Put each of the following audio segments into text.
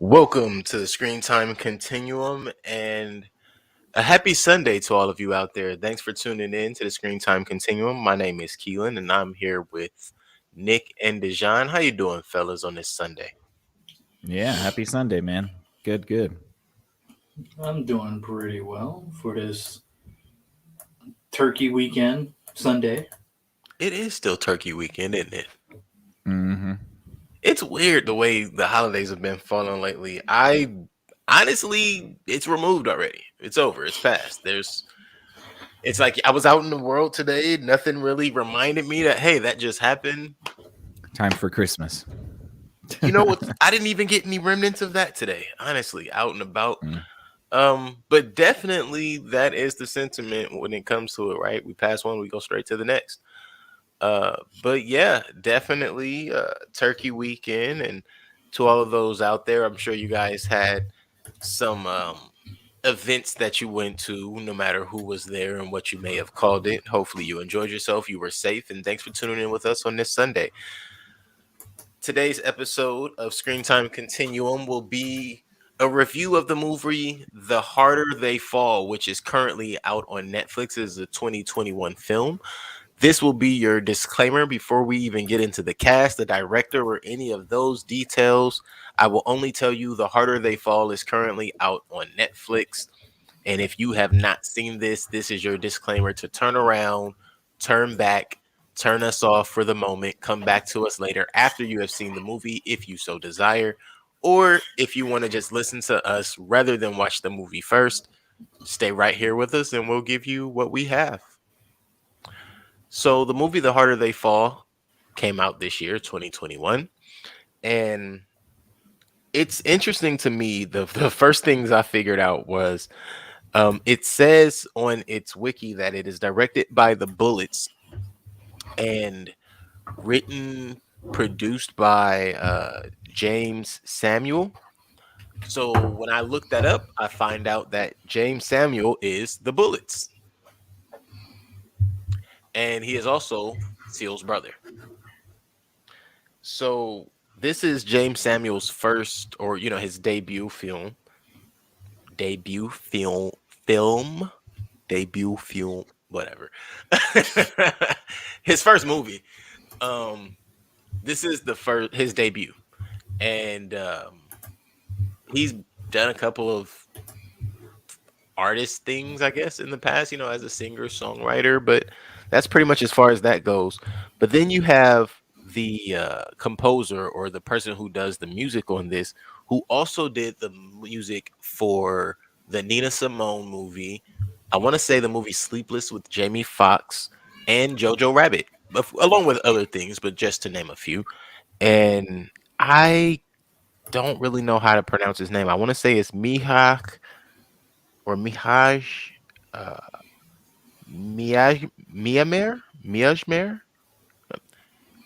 Welcome to the Screen Time Continuum and a happy Sunday to all of you out there. Thanks for tuning in to the Screen Time Continuum. My name is Keelan and I'm here with Nick and Dejan. How you doing, fellas, on this Sunday? Yeah, happy Sunday, man. Good. I'm doing pretty well for this turkey weekend, Sunday. It is still Turkey weekend, isn't it? Mm-hmm. It's weird the way the holidays have been falling lately. I honestly, it's removed already. It's over. It's past. It's like I was out in the world today. Nothing really reminded me that, hey, that just happened. Time for Christmas. You know what? I didn't even get any remnants of that today, honestly, out and about. Mm. But definitely that is the sentiment when it comes to it, right? We pass one, we go straight to the next. But yeah, definitely Turkey weekend, and to all of those out there, I'm sure you guys had some events that you went to, no matter who was there and what you may have called it. Hopefully you enjoyed yourself, you were safe, and thanks for tuning in with us on this Sunday. Today's episode of Screen Time Continuum will be a review of the movie The Harder They Fall, which is currently out on Netflix as a 2021 film. This will be your disclaimer before we even get into the cast, the director, or any of those details. I will only tell you The Harder They Fall is currently out on Netflix. And if you have not seen this, this is your disclaimer to turn around, turn back, turn us off for the moment, come back to us later after you have seen the movie, if you so desire. Or if you want to just listen to us rather than watch the movie first, stay right here with us and we'll give you what we have. So the movie The Harder They Fall came out this year, 2021. And it's interesting to me. The first things I figured out was it says on its wiki that it is directed by the Bullets and written, produced by James Samuel. So when I look that up, I find out that James Samuel is the Bullets. And he is also Seal's brother. So this is James Samuel's first, or his debut film. Debut film, film, debut film, whatever. His first movie. This is his debut, and he's done a couple of artist things, I guess, in the past. As a singer songwriter, but that's pretty much as far as that goes. But then you have the composer or the person who does the music on this, who also did the music for the Nina Simone movie. I want to say the movie Sleepless with Jamie Foxx and Jojo Rabbit, along with other things, but just to name a few. And I don't really know how to pronounce his name. I want to say it's Mihak or Mihaj uh, Miajmer.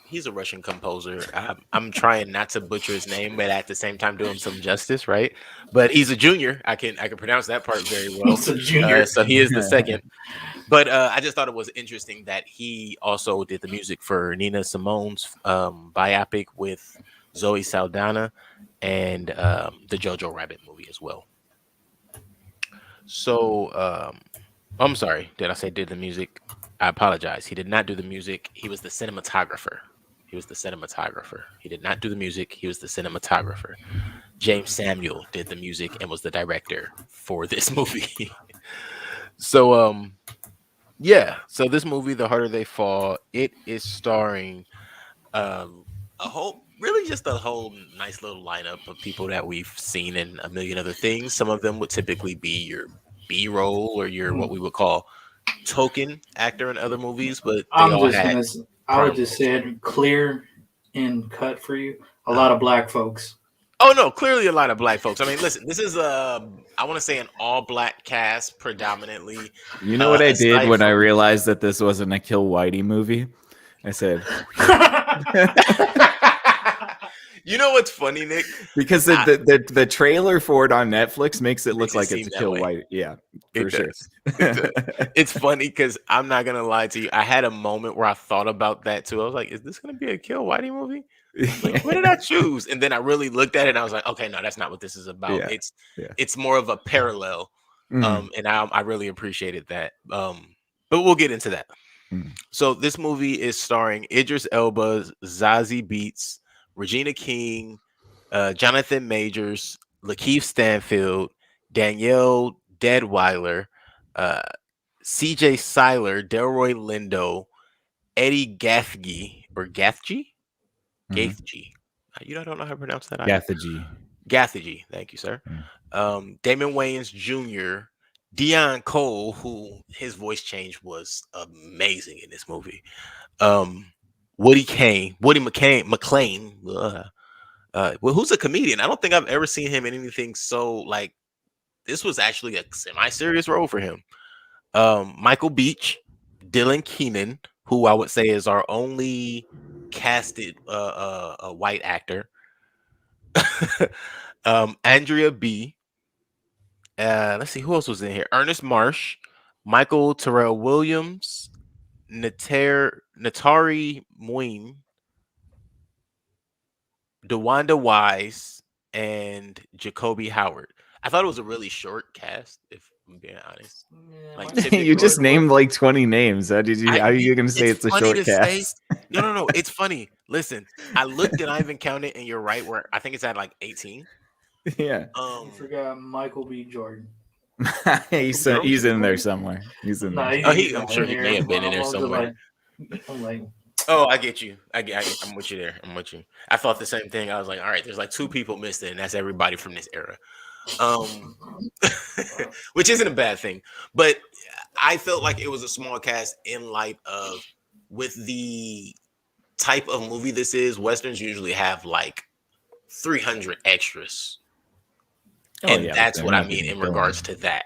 He's a Russian composer. I'm trying not to butcher his name, but at the same time do him some justice, right? But he's a junior. I can pronounce that part very well. It's a junior. So he is the second. But I just thought it was interesting that he also did the music for Nina Simone's biopic with Zoe Saldana and the Jojo Rabbit movie as well. So I'm sorry. Did I say did the music? I apologize. He did not do the music. He was the cinematographer. He did not do the music. He was the cinematographer. James Samuel did the music and was the director for this movie. So yeah. So this movie, The Harder They Fall, it is starring just a whole nice little lineup of people that we've seen in a million other things. Some of them would typically be your B-roll or your what we would call token actor in other movies, but they all had. I would just say it clear and cut for you. A lot of black folks. Oh no, clearly a lot of black folks. I mean, listen, this is I want to say an all black cast predominantly. You know what I did when I realized that this wasn't a Kill Whitey movie? I said, you know what's funny, Nick? Because the trailer for it on Netflix makes it look like it's a Kill Whitey. Yeah, for sure. It's funny because I'm not gonna lie to you. I had a moment where I thought about that too. I was like, "Is this gonna be a Kill Whitey movie?" Like, what did I choose? And then I really looked at it and I was like, okay, no, that's not what this is about. Yeah. It's more of a parallel. Mm. And I really appreciated that. But we'll get into that. Mm. So this movie is starring Idris Elba, Zazie Beetz, Regina King, Jonathan Majors, Lakeith Stanfield, Danielle Deadweiler, CJ Seiler, Delroy Lindo, Eddie Gathje or Gathje? Gathje. I don't know how to pronounce that. Gathje. Thank you, sir. Damon Wayans Jr., Dion Cole, who his voice change was amazing in this movie. Woody McClain. Well, who's a comedian? I don't think I've ever seen him in anything so like. This was actually a semi-serious role for him. Michael Beach, Dylan Keenan, who I would say is our only casted a white actor. Andrea B. Let's see who else was in here. Ernest Marsh, Michael Terrell Williams, Natari Moine, DeWanda Wise, and Jacoby Howard. I thought it was a really short cast, if I'm being honest. Yeah, You just named like 20 names. How are you going to say it's a short cast? No. It's funny. Listen, I looked and I even counted, and you're right. Where I think it's at like 18. Yeah. You forgot Michael B. Jordan. he's in there somewhere. He's in there. I'm sure he may have been in there somewhere. Oh, I get you. I'm with you there. I'm with you. I thought the same thing. I was like, all right, there's like 2 people missing, and that's everybody from this era. Which isn't a bad thing, but I felt like it was a small cast in light of with the type of movie this is. Westerns usually have like 300 extras, and that's what I mean in regards to that.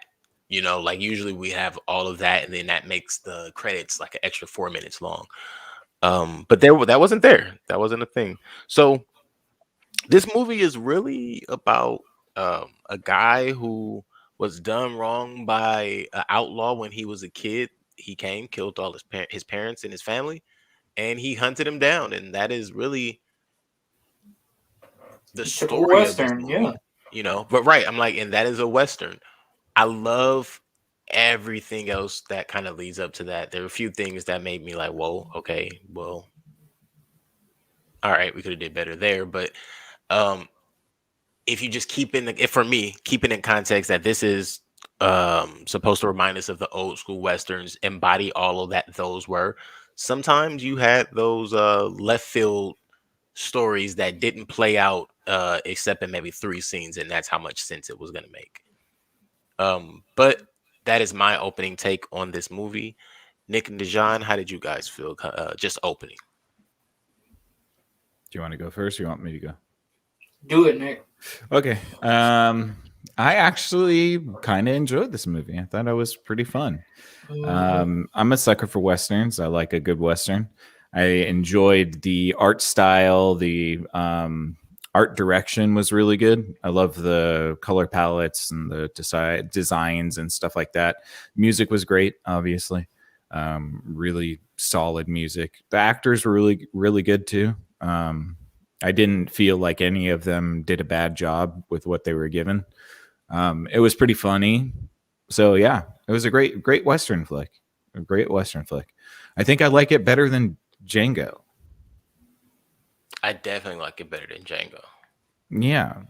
You know, like usually we have all of that, and then that makes the credits like an extra 4 minutes long. But that wasn't there. That wasn't a thing. So this movie is really about a guy who was done wrong by an outlaw when he was a kid. He killed all his parents and his family, and he hunted him down. And that is really the story Western, of this movie, you know. But right, I'm like, and that is a Western. I love everything else that kind of leads up to that. There are a few things that made me like, whoa, okay, well, all right, we could have did better there. But if you just keeping in context that this is supposed to remind us of the old school Westerns, embody all of that those were. Sometimes you had those left field stories that didn't play out except in maybe 3 scenes, and that's how much sense it was going to make. But that is my opening take on this movie. Nick and Dejan, how did you guys feel just opening? Do you want to go first or you want me to go? Do it, Nick. Okay. I actually kind of enjoyed this movie. I thought it was pretty fun. I'm a sucker for Westerns. I like a good Western. I enjoyed the art style. The art direction was really good. I love the color palettes and the designs and stuff like that. Music was great, obviously. Really solid music. The actors were really, really good too. I didn't feel like any of them did a bad job with what they were given. It was pretty funny. So yeah, it was a great Western flick. A great Western flick. I think I like it better than Django. I definitely like it better than Django. Yeah.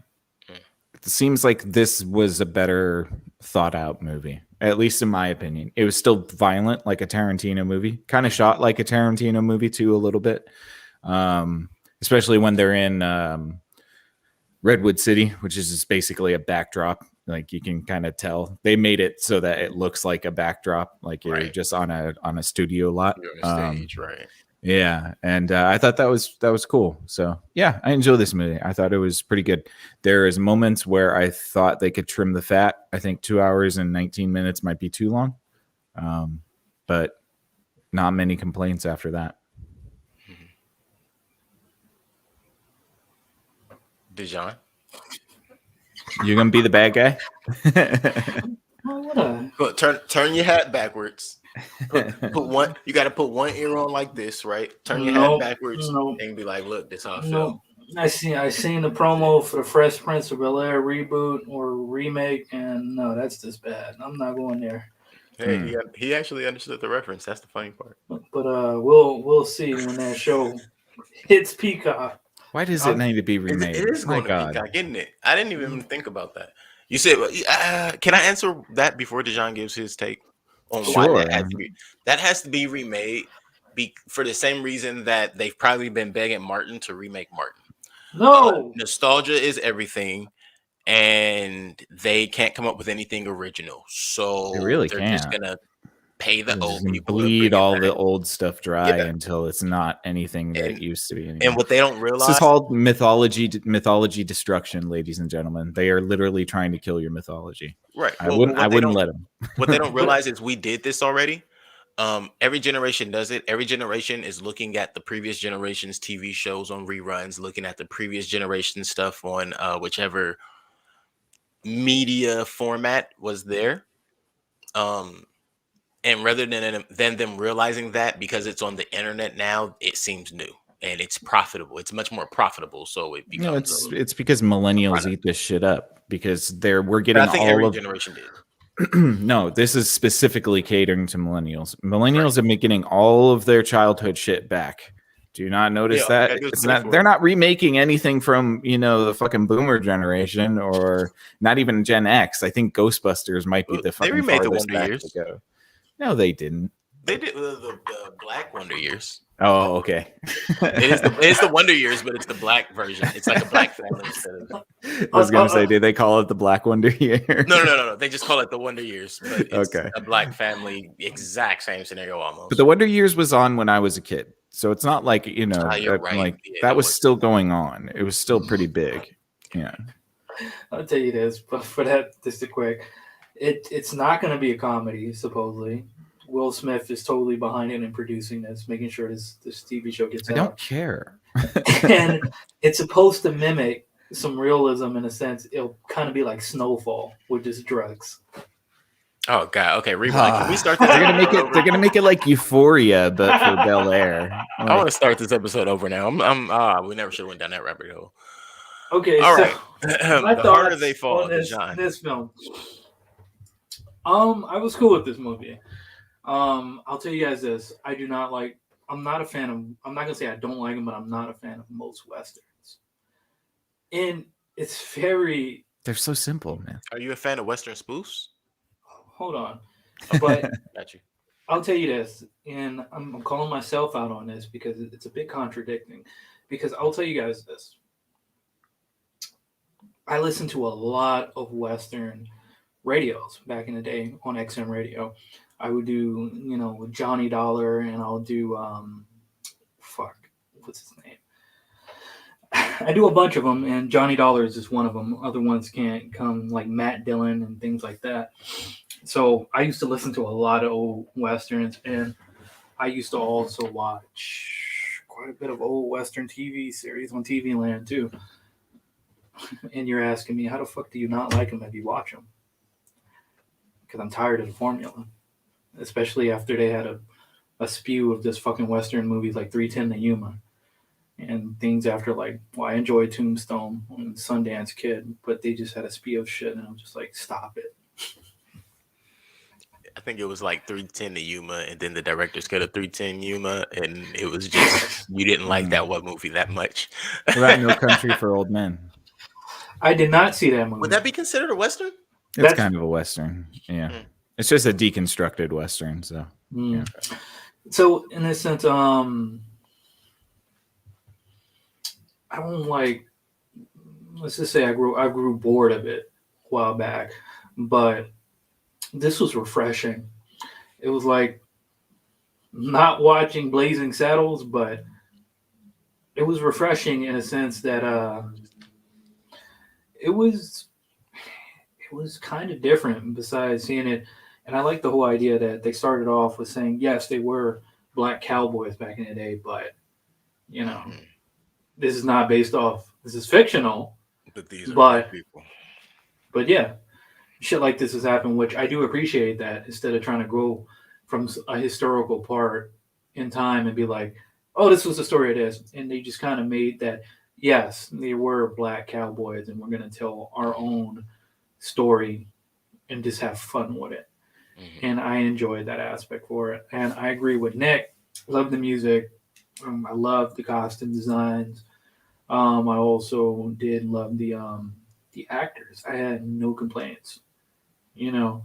It seems like this was a better thought out movie, at least in my opinion. It was still violent like a Tarantino movie, kind of shot like a Tarantino movie too, a little bit. Especially when they're in Redwood City, which is just basically a backdrop. Like you can kind of tell they made it so that it looks like a backdrop, like you're just on a studio lot. You're on a stage, right? Yeah, and I thought that was cool. So yeah, I enjoyed this movie. I thought it was pretty good. There is moments where I thought they could trim the fat. I think 2 hours and 19 minutes might be too long, but not many complaints after that. Dejan, you're gonna be the bad guy. Turn your hat backwards. Put one. You got to put one ear on like this, right? Turn your Nope, head backwards nope. and be like, "Look, this how I feel." No, I seen the promo for the Fresh Prince of Bel-Air reboot or remake, and no, that's just bad. I'm not going there. Hey, he actually understood the reference. That's the funny part. But we'll see when that show hits Peacock. Why does it need to be remade? It is My going to God. Peacock, isn't it? I didn't even think about that. You said, can I answer that before Dejan gives his take on why Sure. that has to be? That has to be remade for the same reason that they've probably been begging Martin to remake Martin. No, Nostalgia is everything, and they can't come up with anything original. So They really they're can't. just gonna pay the old Just people to bleed bring it all back. the old stuff dry Yeah. until it's not anything that And- it used to be anymore. And what they don't This realize is called mythology destruction, ladies and gentlemen. They are literally trying to kill your mythology. right? I Well, wouldn't what they don't- let them. What they don't realize is we did this already. Every generation does it. Every generation is looking at the previous generation's TV shows on reruns, looking at the previous generation stuff on whichever media format was there. And rather than them realizing that because it's on the internet now, it seems new and it's profitable. It's much more profitable. So it becomes. No, it's because millennials eat this shit up because we're But getting I think all every of generation did. no, this is specifically catering to millennials. Millennials are getting all of their childhood shit back. Do you not notice Yeah, that? I do It's pay not, for they're it. not remaking anything from, the fucking boomer generation or not even Gen X. I think Ghostbusters might be Well, the they fucking remade the farthest Wonder back Years. to go. No, they didn't. They did the Black Wonder Years. Oh, okay. It's the Wonder Years, but it's the black version. It's like a black family instead of. I was gonna say, did they call it the Black Wonder Year? No. They just call it the Wonder Years, but it's Okay. a black family, exact same scenario almost. But the Wonder Years was on when I was a kid, so it's not like you're right. like Yeah, that that was was- still going on. It was still pretty big. Yeah. I'll tell you this, but for that, just a quick, it's not going to be a comedy. Supposedly, Will Smith is totally behind it and producing this, making sure this TV show gets I out. don't care. And it's supposed to mimic some realism in a sense. It'll kind of be like Snowfall with just drugs. Oh God. Okay, rewind. Can we start this? They're gonna make episode it. over? They're gonna make it like Euphoria, but for Bel Air. I want to start this episode over now. We never should have went down that rabbit hole. Okay, All so right. my The harder thoughts they fall, on this, John. this film. I was cool with this movie. I'll tell you guys this. I'm not a fan of, I'm not gonna say I don't like them, but I'm not a fan of most Westerns. And it's very, They're so simple, man. Are you a fan of Western spoofs? hold on. But Got you. I'll tell you this, and I'm calling myself out on this because it's a bit contradicting. Because I'll tell you guys this. I listened to a lot of Western radios back in the day on XM radio. I would do, Johnny Dollar, and I'll do, what's his name? I do a bunch of them, and Johnny Dollar is just one of them. Other ones can't come, like Matt Dillon and things like that. So I used to listen to a lot of old Westerns, and I used to also watch quite a bit of old Western TV series on TV Land, too. And you're asking me, how the fuck do you not like them if you watch them? Because I'm tired of the formula. Especially after they had a spew of just fucking Western movies like 310 to Yuma. And things after I enjoy Tombstone and Sundance Kid, but they just had a spew of shit, and I'm just like, stop it. I think it was like 310 to Yuma, and then the director's cut of 310 Yuma, and it was just you didn't like that one movie that much. What about No Country for Old Men? I did not see that movie. Would that be considered a Western? It's That's- kind of a Western. Yeah. Mm. It's just a deconstructed Western. So Mm. yeah. So in this sense, I don't like. Let's just say I grew bored of it a while back, but this was refreshing. It was like not watching Blazing Saddles, but it was refreshing in a sense that it was kind of different. Besides seeing it, and I like the whole idea that they started off with saying yes, they were black cowboys back in the day, but this is not based off. This is fictional. But these are But- black people. But yeah, shit like this has happened, which I do appreciate that instead of trying to go from a historical part in time and be like, oh, this was the story of this. And they just kind of made that, yes, they were black cowboys and we're going to tell our own story and just have fun with it. Mm-hmm. And I enjoyed that aspect for it. And I agree with Nick. Love the music. I love the costume designs. I also did love the actors. I had no complaints. 2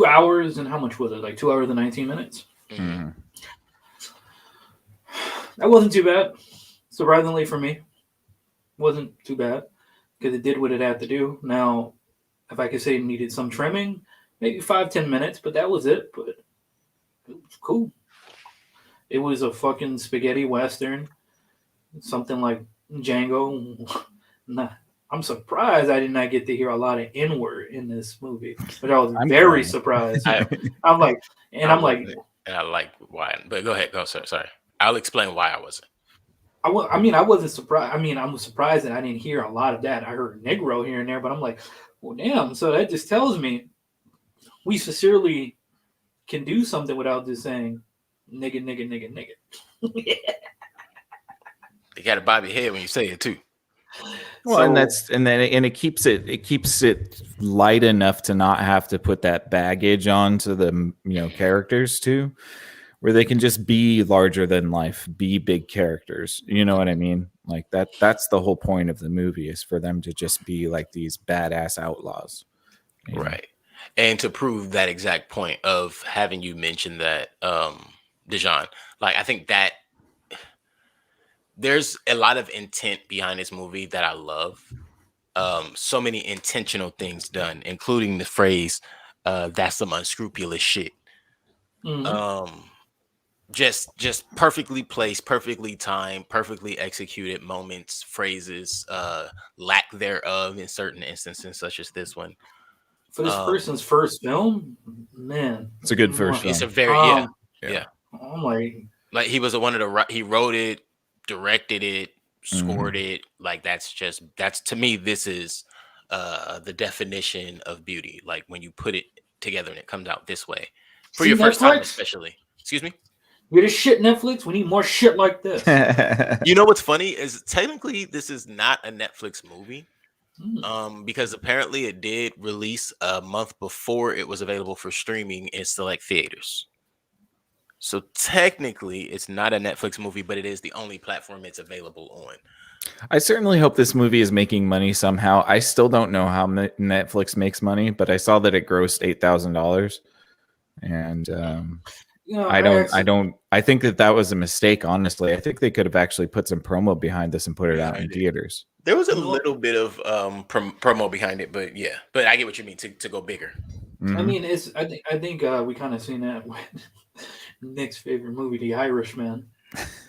hours and how much was it? Like 2 hours and 19 minutes. Mhm. That wasn't too bad. Surprisingly for me, wasn't too bad because it did what it had to do. Now, if I could say it needed some trimming, maybe 5-10 minutes, but that was it. But it was cool. It was a fucking spaghetti western, something like Django. Nah, I'm surprised I did not get to hear a lot of N-word in this movie, but I was very surprised. I'm like, and I like why. But go ahead, go, sir. Sorry, I'll explain why I wasn't. I wasn't surprised. I mean, I was surprised that I didn't hear a lot of that. I heard Negro here and there, but I'm like, well, damn. So that just tells me we sincerely can do something without just saying nigga, nigga, nigga, nigga. You got to bob your head when you say it too. Well, and it keeps it light enough to not have to put that baggage onto the characters too, where they can just be larger than life, be big characters. You know what I mean? Like that's the whole point of the movie, is for them to just be like these badass outlaws. Right. And to prove that exact point of having you mention that, Dejan, like I think that there's a lot of intent behind this movie that I love. So many intentional things done, including the phrase, that's some unscrupulous shit. Mm-hmm. Just perfectly placed, perfectly timed, perfectly executed moments, phrases, lack thereof in certain instances, such as this one. For this person's first film, man, it's a good first film. It's a very yeah. I'm like he was one of the he wrote it, directed it, scored it. Like that's to me, this is the definition of beauty. Like when you put it together and it comes out this way for your first time, especially. Excuse me. We're this shit Netflix. We need more shit like this. You know what's funny is technically this is not a Netflix movie, because apparently it did release a month before it was available for streaming in select theaters. So technically, it's not a Netflix movie, but it is the only platform it's available on. I certainly hope this movie is making money somehow. I still don't know how Netflix makes money, but I saw that it grossed $8,000, and I think that was a mistake. Honestly, I think they could have actually put some promo behind this and put it out in theaters. There was a little bit of promo behind it, but yeah. But I get what you mean to go bigger. Mm-hmm. I mean, I think we kind of seen that with Nick's favorite movie, The Irishman.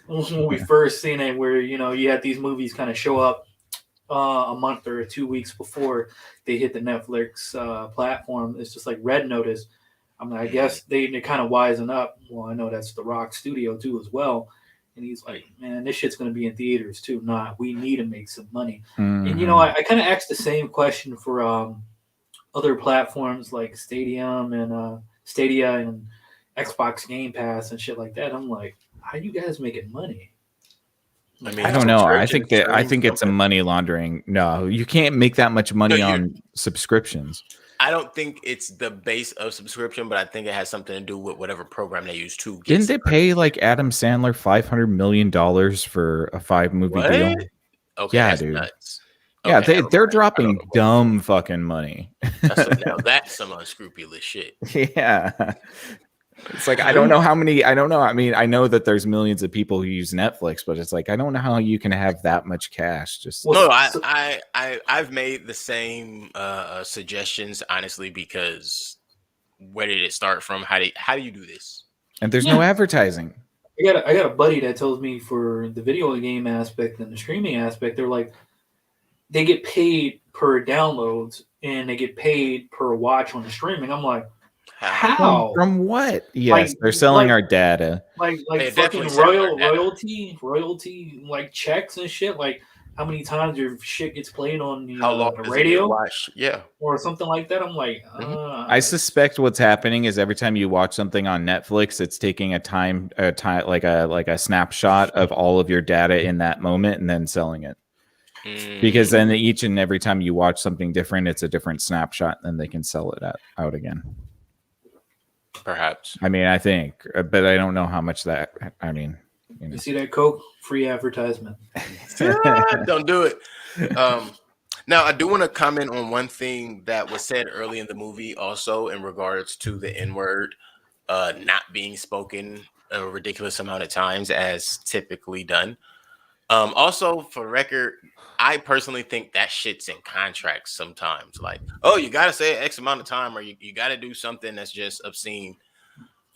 When we first seen it, where you had these movies kind of show up a month or 2 weeks before they hit the Netflix platform. It's just like Red Notice. I mean, I guess they kind of wisen up. Well, I know that's the Rock Studio too as well. And he's like, man, this shit's going to be in theaters too. Nah, we need to make some money. And, I kind of asked the same question for other platforms like Stadia and Xbox Game Pass and shit like that. I'm like, how you guys making money? I mean, I don't know. I think it's a money laundering. No, you can't make that much money on subscriptions. I don't think it's the base of subscription, but I think it has something to do with whatever program they use to. Didn't they pay like Adam Sandler $500 million for a 5-movie deal? Okay, yeah, that's dude. nuts. Okay, yeah, they're dropping dumb fucking money. That's some unscrupulous shit. Yeah. It's like, I don't know. I mean, I know that there's millions of people who use Netflix, but it's like, I don't know how you can have that much cash. I've made the same suggestions, honestly, because where did it start from? How do you do this? And there's no advertising. I got a buddy that tells me for the video game aspect and the streaming aspect, they're like, they get paid per downloads and they get paid per watch on the streaming. I'm like, how? From what? Yes, they're selling our data. Like fucking royalty, like checks and shit. Like how many times your shit gets played on How long the does it get radio watched? Yeah. or something like that. I'm like, I suspect what's happening is every time you watch something on Netflix, it's taking a time like a snapshot of all of your data in that moment and then selling it. Because then each and every time you watch something different, it's a different snapshot, and they can sell it out again. Perhaps. I mean, I think, but I don't know how much that. I mean, you see that Coke free advertisement. Don't do it. Now, I do want to comment on one thing that was said early in the movie, also in regards to the N-word not being spoken a ridiculous amount of times as typically done. Also, for the record, I personally think that shit's in contracts sometimes. Like, oh, you got to say X amount of time, or you got to do something that's just obscene.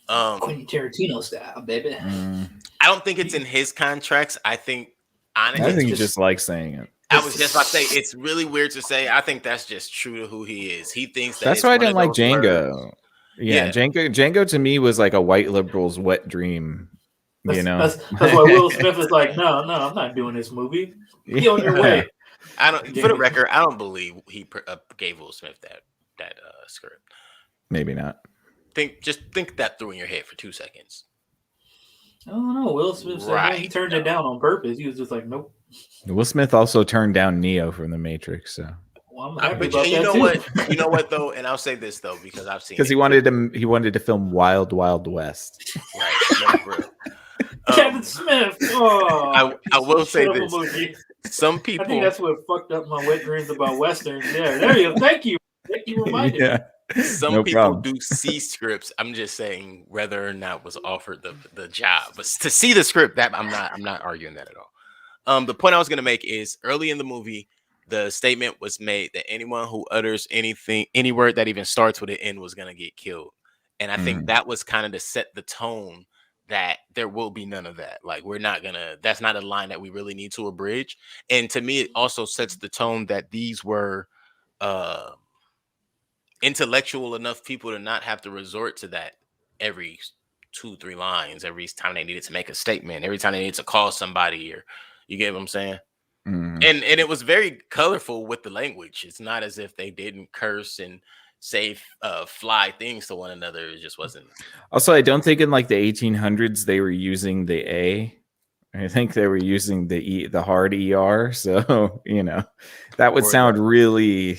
Quentin Tarantino style, baby. I don't think it's in his contracts. I think honestly, I think he just likes saying it. I was just about to say it's really weird to say. I think that's just true to who he is. He thinks that that's it's why I one didn't of like those Django. words. Yeah, Django to me was like a white liberal's wet dream. That's why Will Smith is like, no, I'm not doing this movie. Be on your way. I don't. For the record, I don't believe he gave Will Smith that script. Maybe not. Just think that through in your head for 2 seconds. I don't know. Will Smith said he turned it down on purpose. He was just like, nope. Will Smith also turned down Neo from The Matrix. So. Well, I'm happy but about you that know too. what? You know what though, and I'll say this though because I've seen because he wanted to film Wild Wild West. Right. Kevin Smith. Oh, I will say this. Some people. I think that's what fucked up my wet dreams about westerns. Yeah, there you go. Thank you. Thank you reminded me. Some people do see scripts. I'm just saying whether or not was offered the job, but to see the script, that I'm not arguing that at all. The point I was going to make is early in the movie, the statement was made that anyone who utters any word that even starts with an N was going to get killed, and I think that was kind of to set the tone that there will be none of that. Like that's not a line that we really need to abridge. And to me, it also sets the tone that these were intellectual enough people to not have to resort to that every 2-3 lines, every time they needed to make a statement, every time they needed to call somebody, or you get what I'm saying? And it was very colorful with the language. It's not as if they didn't curse and say fly things to one another. It just wasn't. Also, I don't think in like the 1800s they were using the A. I think they were using the hard ER. So that would sound really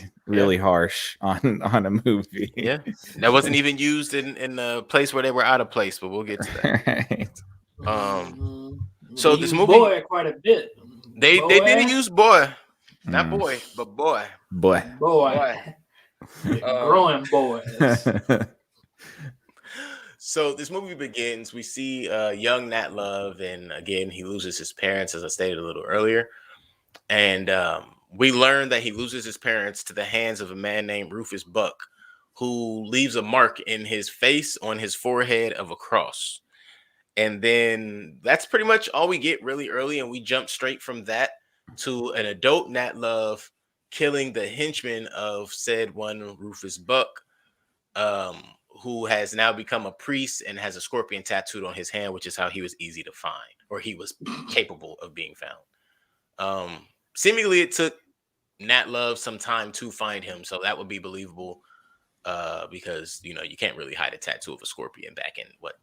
harsh on a movie. Yeah, that wasn't even used in a place where they were out of place. But we'll get to that. Right. So this movie, boy, quite a bit. They didn't use boy, not boy, but boy. Growing boys. So this movie begins. We see young Nat Love, and again, he loses his parents, as I stated a little earlier. And we learn that he loses his parents to the hands of a man named Rufus Buck, who leaves a mark in his face on his forehead of a cross. And then that's pretty much all we get really early. And we jump straight from that to an adult Nat Love killing the henchman of said one Rufus Buck, who has now become a priest and has a scorpion tattooed on his hand, which is how he was easy to find, or he was capable of being found. Seemingly it took Nat Love some time to find him, so that would be believable. Because you can't really hide a tattoo of a scorpion back in what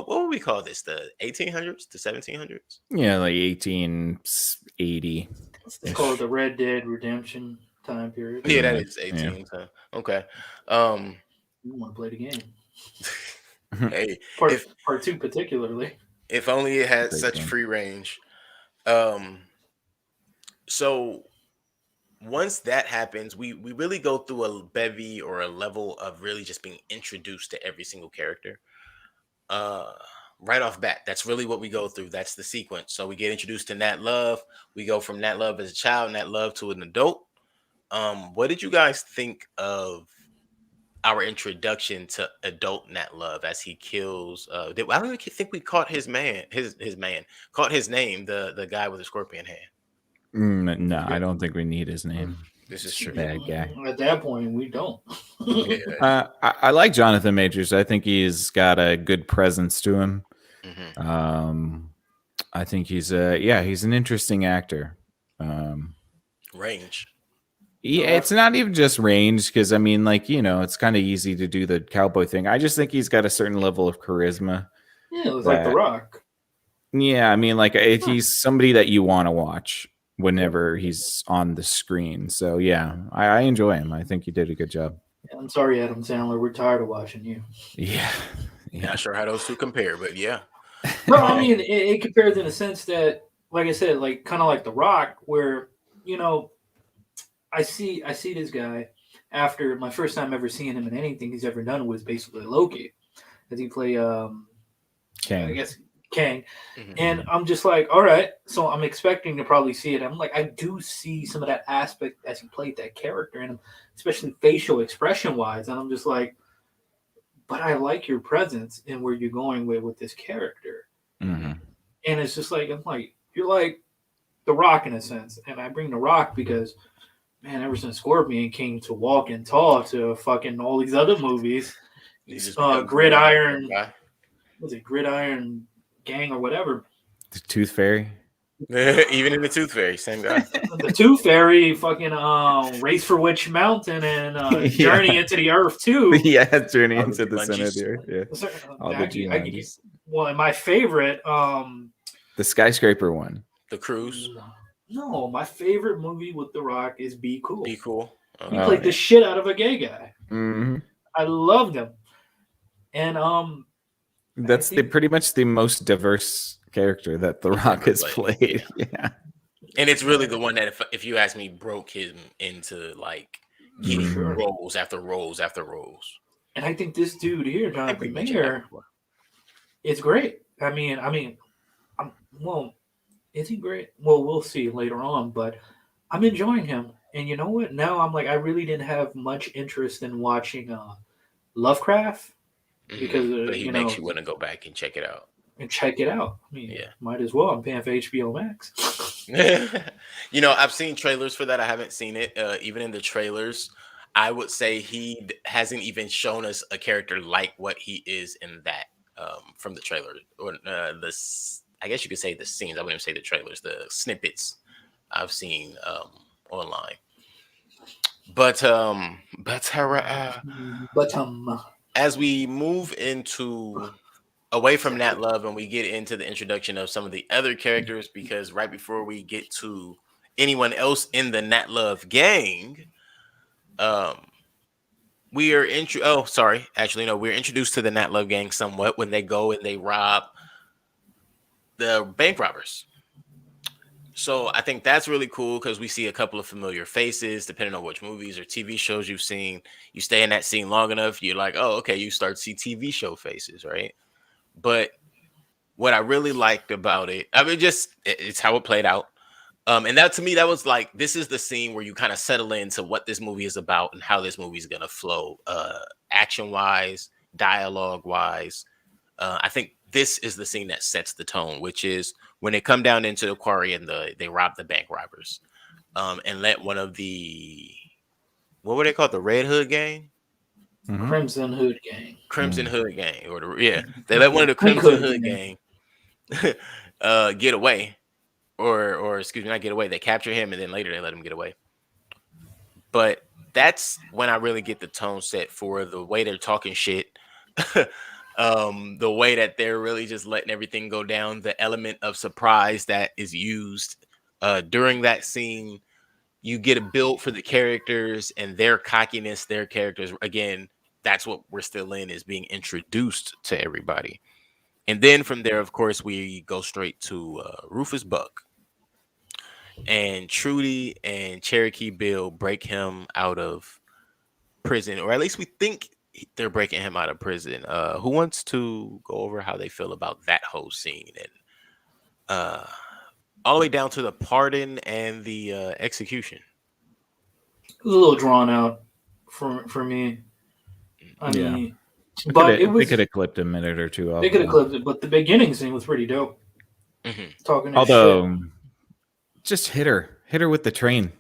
would we call this, the 1800s, the 1700s? Yeah, like 1880. It's called the Red Dead Redemption time period. Yeah, that is 18. Yeah. So, okay. You want to play the game? Hey, part 2 particularly. If only it had such free range. So once that happens, we really go through a bevy or a level of really just being introduced to every single character. Right off bat, that's really what we go through. That's the sequence. So we get introduced to Nat Love. We go from Nat Love as a child, Nat Love to an adult. What did you guys think of our introduction to adult Nat Love as he kills? I don't even think we caught his man. His man caught his name. The guy with the scorpion hand. No, I don't think we need his name. This is true. Bad guy. At that point, we don't. I like Jonathan Majors. I think he's got a good presence to him. I think he's an interesting actor. Range. Yeah, it's not even just range because I mean, like, it's kind of easy to do the cowboy thing. I just think he's got a certain level of charisma. Yeah, it was like The Rock. Yeah, I mean, like he's somebody that you want to watch whenever he's on the screen. So yeah, I enjoy him. I think he did a good job. I'm sorry, Adam Sandler. We're tired of watching you. Yeah. Not sure how those two compare, but yeah. No, I mean it compares in a sense that, like I said, like kind of like The Rock, where I see this guy after my first time ever seeing him in anything he's ever done was basically Loki, as he played Kang. I guess Kang, and I'm just like, all right, so I'm expecting to probably see it. I'm like, I do see some of that aspect as he played that character in him, especially facial expression wise, and I'm just like, but I like your presence and where you're going with this character. And it's just like, I'm like, you're like The Rock in a sense. And I bring The Rock because, man, ever since Scorpion came to Walking Tall to fucking all these other movies, Gridiron, was it Gridiron Gang or whatever? The Tooth Fairy. Even in the Tooth Fairy, same guy. The Tooth Fairy, fucking Race for Witch Mountain, and Journey into the Earth too. Yeah, Journey into the Center of the Earth. Yeah, all the well, and my favorite, the skyscraper one, The Cruise. No, my favorite movie with The Rock is Be Cool. Be Cool. He played the shit out of a gay guy. Mm-hmm. I loved him, and that's pretty much the most diverse character that The Rock has played. Yeah, and it's really the one that, if you ask me, broke him into like getting roles after roles after roles. And I think this dude here, Jonathan Mayer, is great. I mean, well, is he great? Well, we'll see later on, but I'm enjoying him. And you know what? Now I'm like, I really didn't have much interest in watching Lovecraft because but he makes you want to go back and check it out. I mean, might as well. I'm paying for HBO Max. I've seen trailers for that. I haven't seen it. Even in the trailers, I would say he hasn't even shown us a character like what he is in that from the trailer or I guess you could say the scenes. I wouldn't even say the trailers, the snippets I've seen online. But as we move away from Nat Love and we get into the introduction of some of the other characters, because right before we get to anyone else in the Nat Love gang, we're introduced to the Nat Love gang somewhat when they go and they rob the bank robbers. So I think that's really cool because we see a couple of familiar faces, depending on which movies or TV shows you've seen. You stay in that scene long enough, you're like, oh, okay, you start to see TV show faces, right? But what I really liked about it, I mean, it's how it played out. And that, to me, that was like, this is the scene where you kind of settle into what this movie is about and how this movie is going to flow, action-wise, dialogue-wise. I think this is the scene that sets the tone, which is when they come down into the quarry and they rob the bank robbers, and let one of the, what were they called? The Red Hood gang? Mm-hmm. Crimson Hood gang. Hood gang. They let one of the Crimson Hood gang get away. Or excuse me, not get away. They capture him and then later they let him get away. But that's when I really get the tone set for the way they're talking shit. The way that they're really just letting everything go down, the element of surprise that is used during that scene. You get a build for the characters and their cockiness, their characters. Again, that's what we're still in, is being introduced to everybody. And then from there, of course, we go straight to Rufus Buck. And Trudy and Cherokee Bill break him out of prison, or at least we think they're breaking him out of prison. Who wants to go over how they feel about that whole scene, and all the way down to the pardon and the execution? It was a little drawn out for me. I mean, but they could have clipped a minute or two off. They could have clipped it, but the beginning scene was pretty dope. Talking, although, just hit her with the train.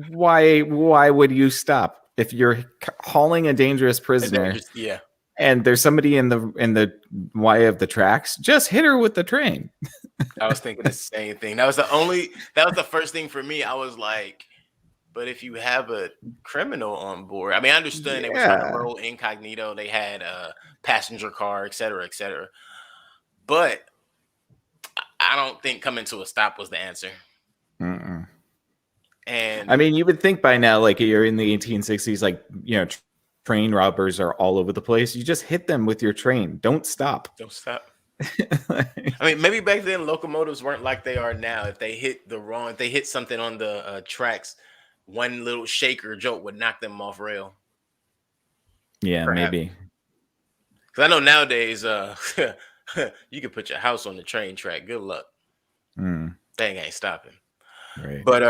Why would you stop? If you're hauling a dangerous prisoner, and there's somebody in the way of the tracks, just hit her with the train. I was thinking the same thing. That was the first thing for me. I was like, but if you have a criminal on board, I mean, I understand they were trying to Yeah. roll incognito. They had a passenger car, et cetera, et cetera. But I don't think coming to a stop was the answer. Mm-mm. And I mean, you would think by now, like you're in the 1860s, like, train robbers are all over the place. You just hit them with your train. Don't stop. don't stop. I mean, maybe back then locomotives weren't like they are now. If they hit something on the tracks, one little shake or jolt would knock them off rail. Yeah, Perhaps. maybe. Because I know nowadays, you can put your house on the train track. Good luck. Mm, Thing ain't stopping. right. But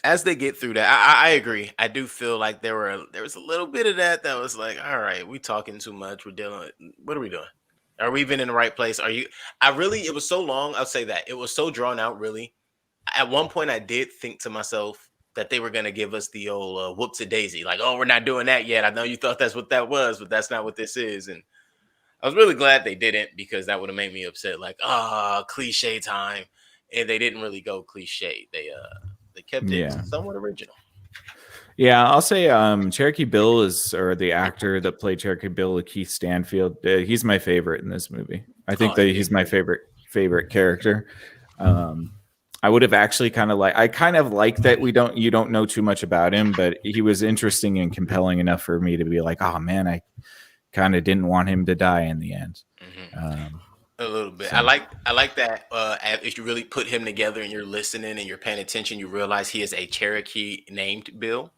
as they get through that, I agree. I do feel like there was a little bit of that was like, all right, we talking too much. We're dealing with, what are we doing? Are we even in the right place? It was so long. I'll say that it was so drawn out. Really, at one point, I did think to myself that they were going to give us the old whoops a daisy, like, oh, we're not doing that yet. I know you thought that's what that was, but that's not what this is. And I was really glad they didn't, because that would have made me upset. Like, cliche time, and they didn't really go cliche. They kept it somewhat original. Yeah, I'll say Cherokee Bill or the actor that played Cherokee Bill, Keith Stanfield. He's my favorite in this movie. I think that he's my favorite character. I would have actually kind of like that you don't know too much about him, but he was interesting and compelling enough for me to be like, oh man, I kind of didn't want him to die in the end. Mm-hmm. A little bit. So. I like that. If you really put him together and you're listening and you're paying attention, you realize he is a Cherokee named Bill.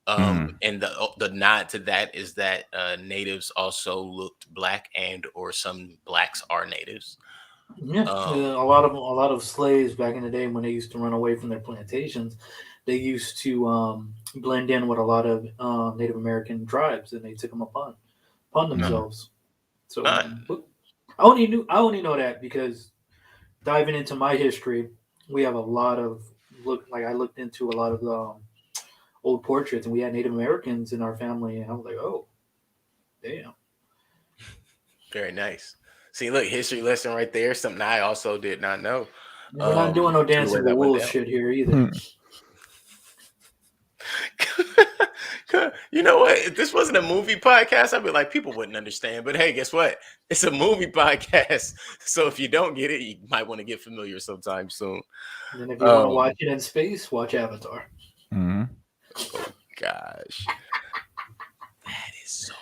And the nod to that is that natives also looked black, and or some blacks are natives. Yeah, a lot of slaves back in the day, when they used to run away from their plantations, they used to blend in with a lot of Native American tribes, and they took them upon themselves. So I only know that because diving into my history, we have a lot of I looked into a lot of old portraits, and we had Native Americans in our family, and I was like, oh, damn. Very nice. See, look, history lesson right there. Something I also did not know. We're not doing no dancing with wolves shit here either. You know what? If this wasn't a movie podcast, I'd be like, people wouldn't understand. But hey, guess what? It's a movie podcast. So if you don't get it, you might want to get familiar sometime soon. And if you want to watch it in space, watch Avatar. Mm-hmm. Oh gosh. That is so.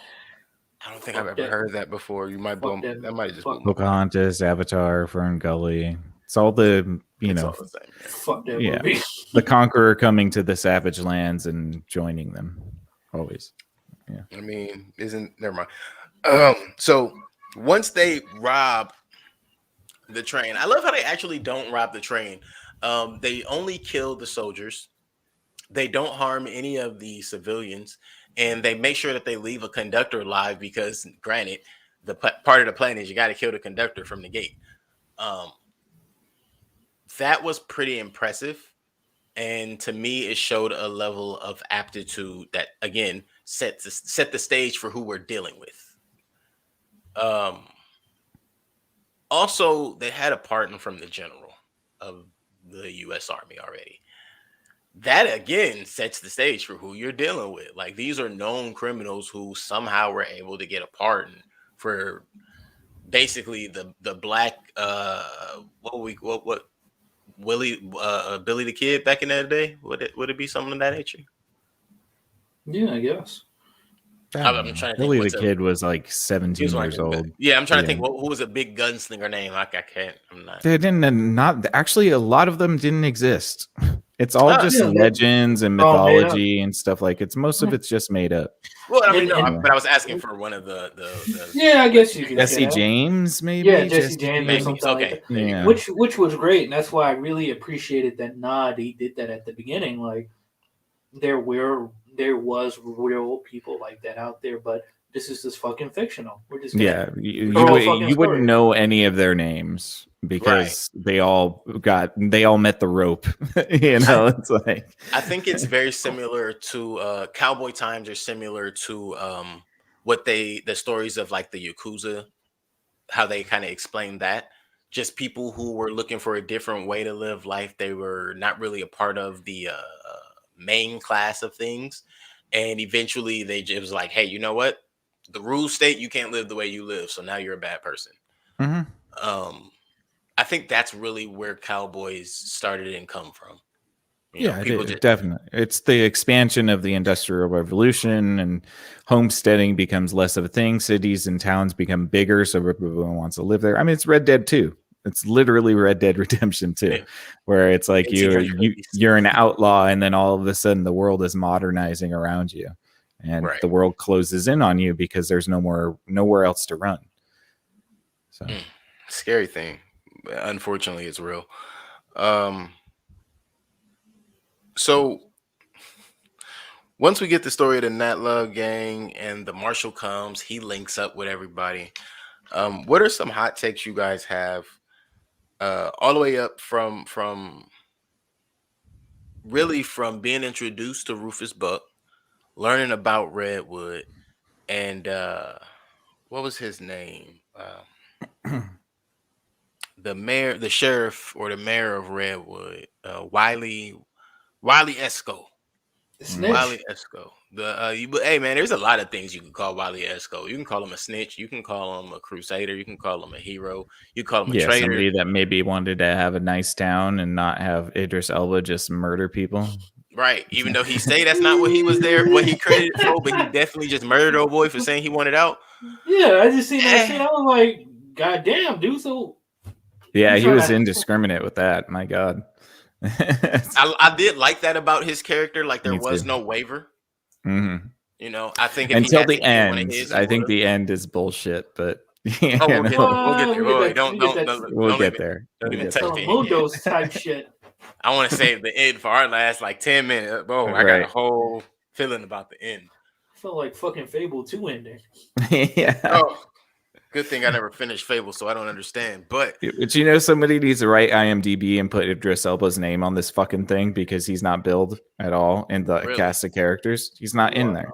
I don't think I've ever heard that before. You might blow. That might just blow. Pocahontas, Avatar, Fern Gully. It's all the Fuck that movie. The conqueror coming to the savage lands and joining them. Always. Yeah. I mean, never mind. So once they rob the train, I love how they actually don't rob the train. They only kill the soldiers. They don't harm any of the civilians, and they make sure that they leave a conductor alive, because granted, the part of the plan is you got to kill the conductor from the gate. That was pretty impressive. And to me, it showed a level of aptitude that, again, set the stage for who we're dealing with. Also, they had a pardon from the general of the U.S. Army already. That, again, sets the stage for who you're dealing with. Like, these are known criminals who somehow were able to get a pardon for basically the black, Billy the Kid back in that day? Would it be something of that nature? Yeah, I guess. I'm trying to think. Billy the Kid was like 17 years old. Yeah, I'm trying to think. Who was a big gunslinger name? I can't. I'm not. They didn't. Not actually. A lot of them didn't exist. It's all just legends and mythology and stuff like it's. Most of it's just made up. Well, I mean, but I was asking for one of the yeah, I guess you could. Jesse James, maybe. Yeah, Jesse James, maybe. Or something okay. Like that. Yeah. Which was great, and that's why I really appreciated that nod. He did that at the beginning. Like there was real people like that out there, but this is just fucking fictional. We're just you wouldn't know any of their names because they all met the rope. It's like I think it's very similar to Cowboy Times are similar to the stories of like the Yakuza how they kind of explained that. Just people who were looking for a different way to live life. They were not really a part of the main class of things. And eventually they just was like, hey, you know what? The rules state you can't live the way you live. So now you're a bad person. I think that's really where cowboys started and come from. Definitely. It's the expansion of the Industrial Revolution, and homesteading becomes less of a thing. Cities and towns become bigger, so everyone wants to live there. I mean, it's Red Dead 2. It's literally Red Dead Redemption 2, where it's like you're an outlaw, and then all of a sudden the world is modernizing around you, and the world closes in on you because there's nowhere else to run. So, scary thing. Unfortunately, it's real. So once we get the story of the Nat Love gang and the marshal comes, he links up with everybody. What are some hot takes you guys have? All the way up from being introduced to Rufus Buck, learning about Redwood, and what was his name? The sheriff or the mayor of Redwood, Wiley Esco. Wiley Esco. Hey man, there's a lot of things you can call Wiley Esco. You can call him a snitch. You can call him a crusader. You can call him a hero. You call him a traitor. Somebody that maybe wanted to have a nice town and not have Idris Elba just murder people. Right. Even though he say that's not what he was there, what he credited for, but he definitely just murdered old boy for saying he wanted out. Yeah, I just seen that shit. I was like, God damn, dude. So yeah, he was indiscriminate with that. My God. I did like that about his character. Like there was no waiver. Mm-hmm. You know, I think until the end, I think the end is bullshit. But we'll get there. Don't even touch the Mundo's type shit. I want to save the end for our last like 10 minutes. Bro, I got a whole feeling about the end. I felt like fucking Fable 2 ending. Yeah. Oh. Good thing I never finished Fable, so I don't understand. But you know, somebody needs to write IMDb and put Idris Elba's name on this fucking thing because he's not billed at all in the cast of characters. He's not in there.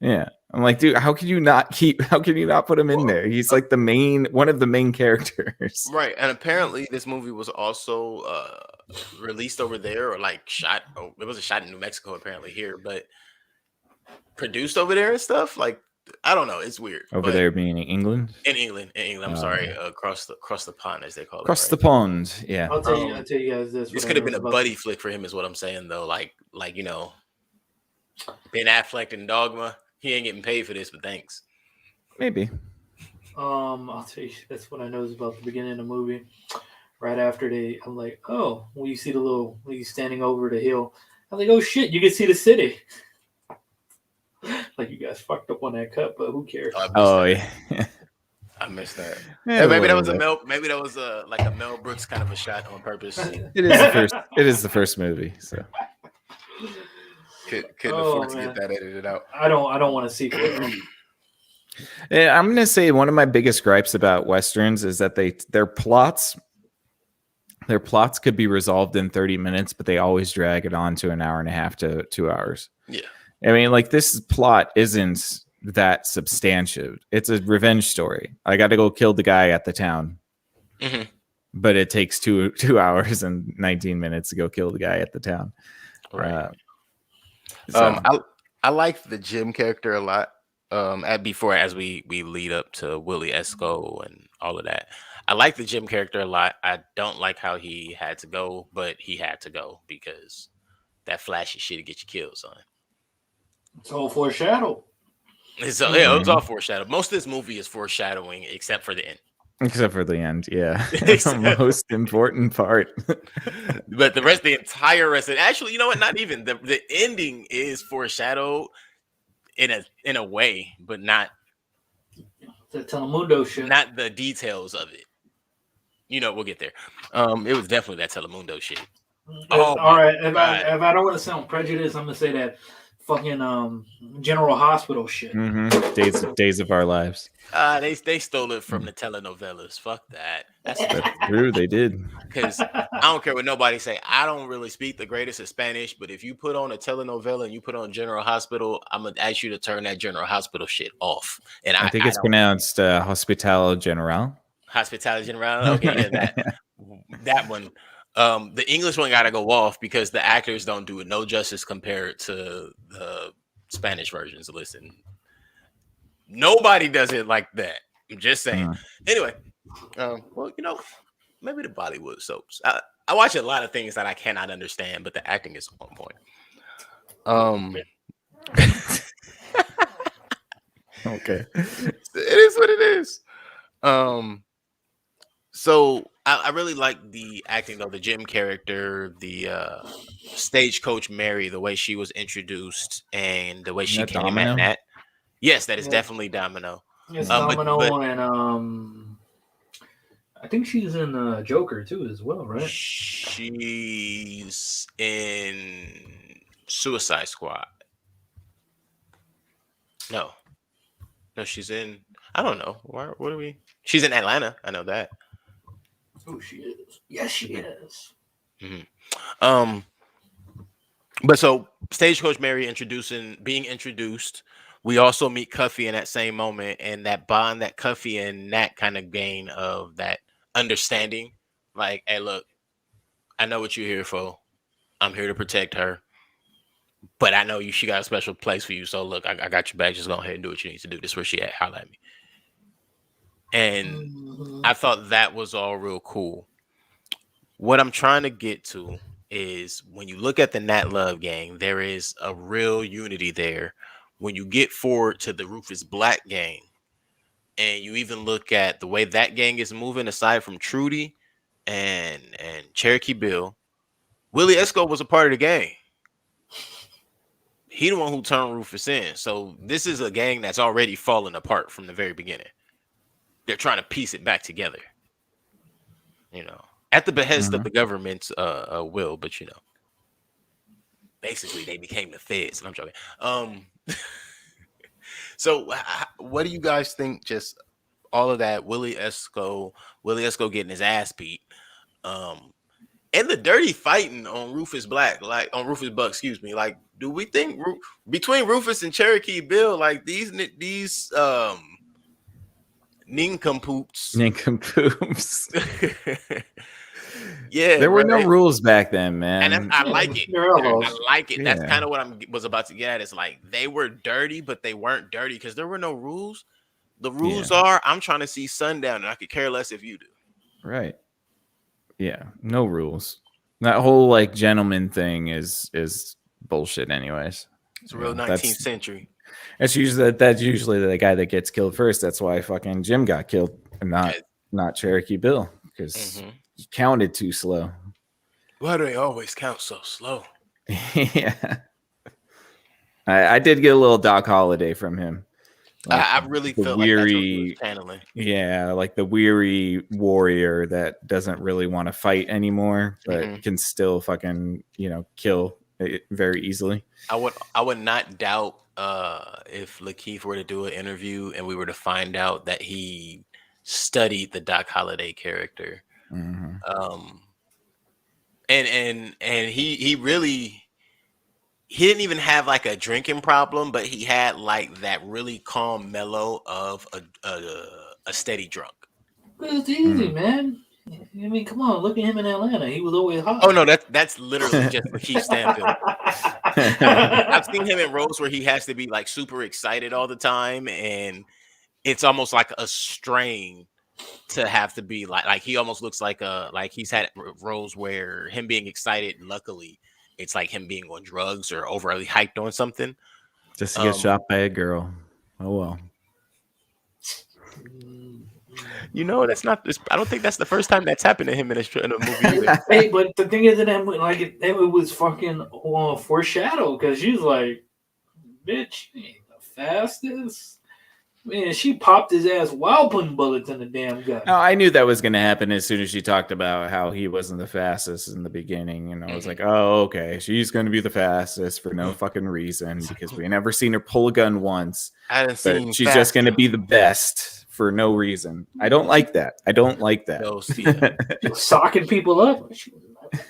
Yeah, I'm like, dude, how can you not put him in there? He's like one of the main characters. Right, and apparently this movie was also released over there, or like shot. Oh, it was a shot in New Mexico, apparently here, but produced over there and stuff. Like, I don't know. It's weird. Over there being in England? In England. I'm sorry. Across the pond, as they call it. Across the pond, yeah. I'll tell you guys this. This could have been a buddy flick for him, is what I'm saying, though. Like you know, Ben Affleck and Dogma. He ain't getting paid for this, but thanks. Maybe. I'll tell you, that's what I know is about the beginning of the movie. Right after I'm like, oh, when you see when he's standing over the hill, I'm like, oh shit, you can see the city. Like, you guys fucked up on that cut, but who cares? Yeah. I missed that. Yeah, maybe that was like a Mel Brooks kind of a shot on purpose. It is the first movie, so couldn't afford to get that edited out. I don't want to see it. Yeah, I'm gonna say one of my biggest gripes about westerns is that their plots could be resolved in 30 minutes, but they always drag it on to an hour and a half to 2 hours. Yeah. I mean, like, this plot isn't that substantive. It's a revenge story. I got to go kill the guy at the town, but it takes 2 hours and 19 minutes to go kill the guy at the town. Right. I like the Jim character a lot. As we lead up to Willie Esco and all of that, I like the Jim character a lot. I don't like how he had to go, but he had to go because that flashy shit to get you killed, son. It's all foreshadow. It was all foreshadow. Most of this movie is foreshadowing, except for the end. Except for the end, yeah. It's the most important part. But the entire rest, actually, you know what? Not even the ending is foreshadowed in a way, but not the Telemundo shit. Not the details of it. You know, we'll get there. It was definitely that Telemundo shit. All right. If I don't want to sound prejudiced, I'm gonna say that fucking General Hospital shit. Days of Our Lives. They stole it from the telenovelas. Fuck that. That's True, they did. because I don't care what nobody say. I don't really speak the greatest of Spanish, but if you put on a telenovela and you put on General Hospital, I'm gonna ask you to turn that General Hospital shit off. And I think it's don't- pronounced Hospital General. Hospitality General. Okay, yeah, that one. The English one gotta go off because the actors don't do it no justice compared to the Spanish versions. Listen, nobody does it like that. I'm just saying. Anyway, well, maybe the Bollywood soaps. I watch a lot of things that I cannot understand, but the acting is on point. Okay, it is what it is. So I really like the acting of the Jim character, the stagecoach Mary, the way she was introduced, and the way she Isn't that came Domino? at Nat. Yes, that is Yeah. definitely Domino. It's but- Domino and I think she's in Joker too as well, right? She's in Suicide Squad. No, she's in. I don't know. What are we? She's in Atlanta. I know that. Oh, she is. Yes, she is. But so Stagecoach Mary being introduced. We also meet Cuffy in that same moment, and that bond that Cuffy and Nat kind of gain of that understanding. Like, hey, look, I know what you're here for. I'm here to protect her. But I know she got a special place for you. So look, I got your back. Just go ahead and do what you need to do. This is where she at. Holla at me. And I thought that was all real cool. What I'm trying to get to is when you look at the Nat Love gang, there is a real unity there. When you get forward to the Rufus Black gang, and you even look at the way that gang is moving, aside from Trudy and Cherokee Bill, Willie Esco was a part of the gang. He the one who turned Rufus in. So this is a gang that's already fallen apart from the very beginning. They're trying to piece it back together. At the behest of the government's will, but basically they became the feds. And I'm joking. So what do you guys think? Just all of that, Willie Esco getting his ass beat, and the dirty fighting on Rufus Buck, excuse me. Like, do we think between Rufus and Cherokee Bill, like these nincompoops? Yeah, there were no rules back then, man. And I like it. I like it. That's kind of what I was about to get at. It's like they were dirty, but they weren't dirty because there were no rules. The rules are I'm trying to see sundown, and I could care less if you do. Right. Yeah. No rules. That whole like gentleman thing is bullshit. Anyways, it's a real 19th century. That's usually the guy that gets killed first. That's why fucking Jim got killed, and not Cherokee Bill because. He counted too slow. Why do they always count so slow? Yeah. I did get a little Doc Holliday from him. Like I really felt like that's what he was channeling. Yeah, like the weary warrior that doesn't really want to fight anymore, but can still fucking, kill very easily. I would not doubt if Lakeith were to do an interview and we were to find out that he studied the Doc Holliday character. And he really didn't even have like a drinking problem, but he had like that really calm mellow of a steady drunk. It's easy, man. I mean, come on, look at him in Atlanta. He was always hot. Oh no, that's literally just Lakeith Stanfield. I've seen him in roles where he has to be like super excited all the time, and it's almost like a strain to have to be like he almost looks like he's had roles where him being excited, luckily it's like him being on drugs or overly hyped on something just to get shot by a girl. Oh well. That's not I don't think that's the first time that's happened to him in a movie either. Hey, but the thing is that it was fucking foreshadowed because she's like, bitch, you ain't the fastest. Man, she popped his ass while putting bullets in the damn gun. No, I knew that was going to happen as soon as she talked about how he wasn't the fastest in the beginning. And I was like, oh, okay. She's going to be the fastest for no fucking reason because we never seen her pull a gun once. I didn't see. But she's just going to be the best for no reason. I don't like that. I don't like that. No, see, Socking people up.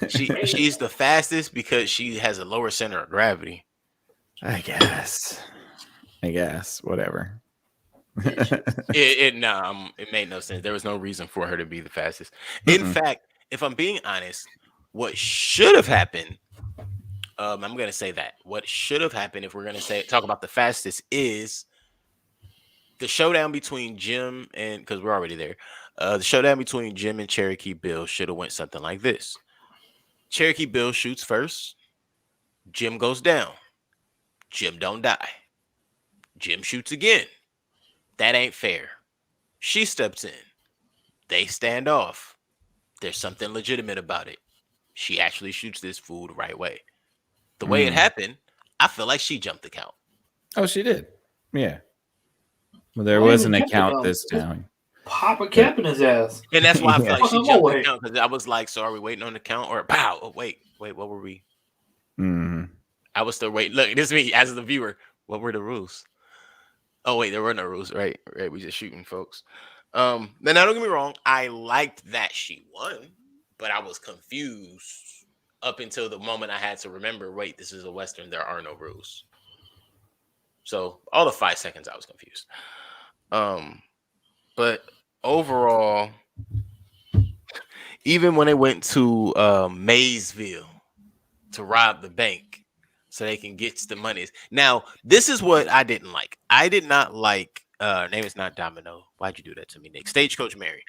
she's the fastest because she has a lower center of gravity. I guess. Whatever. It made no sense. There was no reason for her to be the fastest. In fact, if I'm being honest, what should have happened, I'm gonna say that what should have happened if we're gonna talk about the fastest is the showdown between Jim and because we're already there. The showdown between Jim and Cherokee Bill should have went something like this. Cherokee Bill shoots first. Jim goes down. Jim don't die. Jim shoots again. That ain't fair. She steps in. They stand off. There's something legitimate about it. She actually shoots this fool the right way. The way it happened, I feel like she jumped the count. Oh, she did. Yeah. Well, there was an account this time. Pop a cap in his ass. And that's why I feel like she jumped the count. Because I was like, so are we waiting on the count? Or pow? Oh, wait, what were we? I was still waiting. Look, this is me as the viewer. What were the rules? Oh, wait, there were no rules, right? Right, we just shooting, folks. Now, don't get me wrong. I liked that she won, but I was confused up until the moment I had to remember, wait, this is a Western. There are no rules. So all the 5 seconds, I was confused. But overall, even when they went to Maysville to rob the bank so they can get the monies. Now, this is what I didn't like. I did not like, name is not Domino. Why'd you do that to me, Nick? Stagecoach Mary.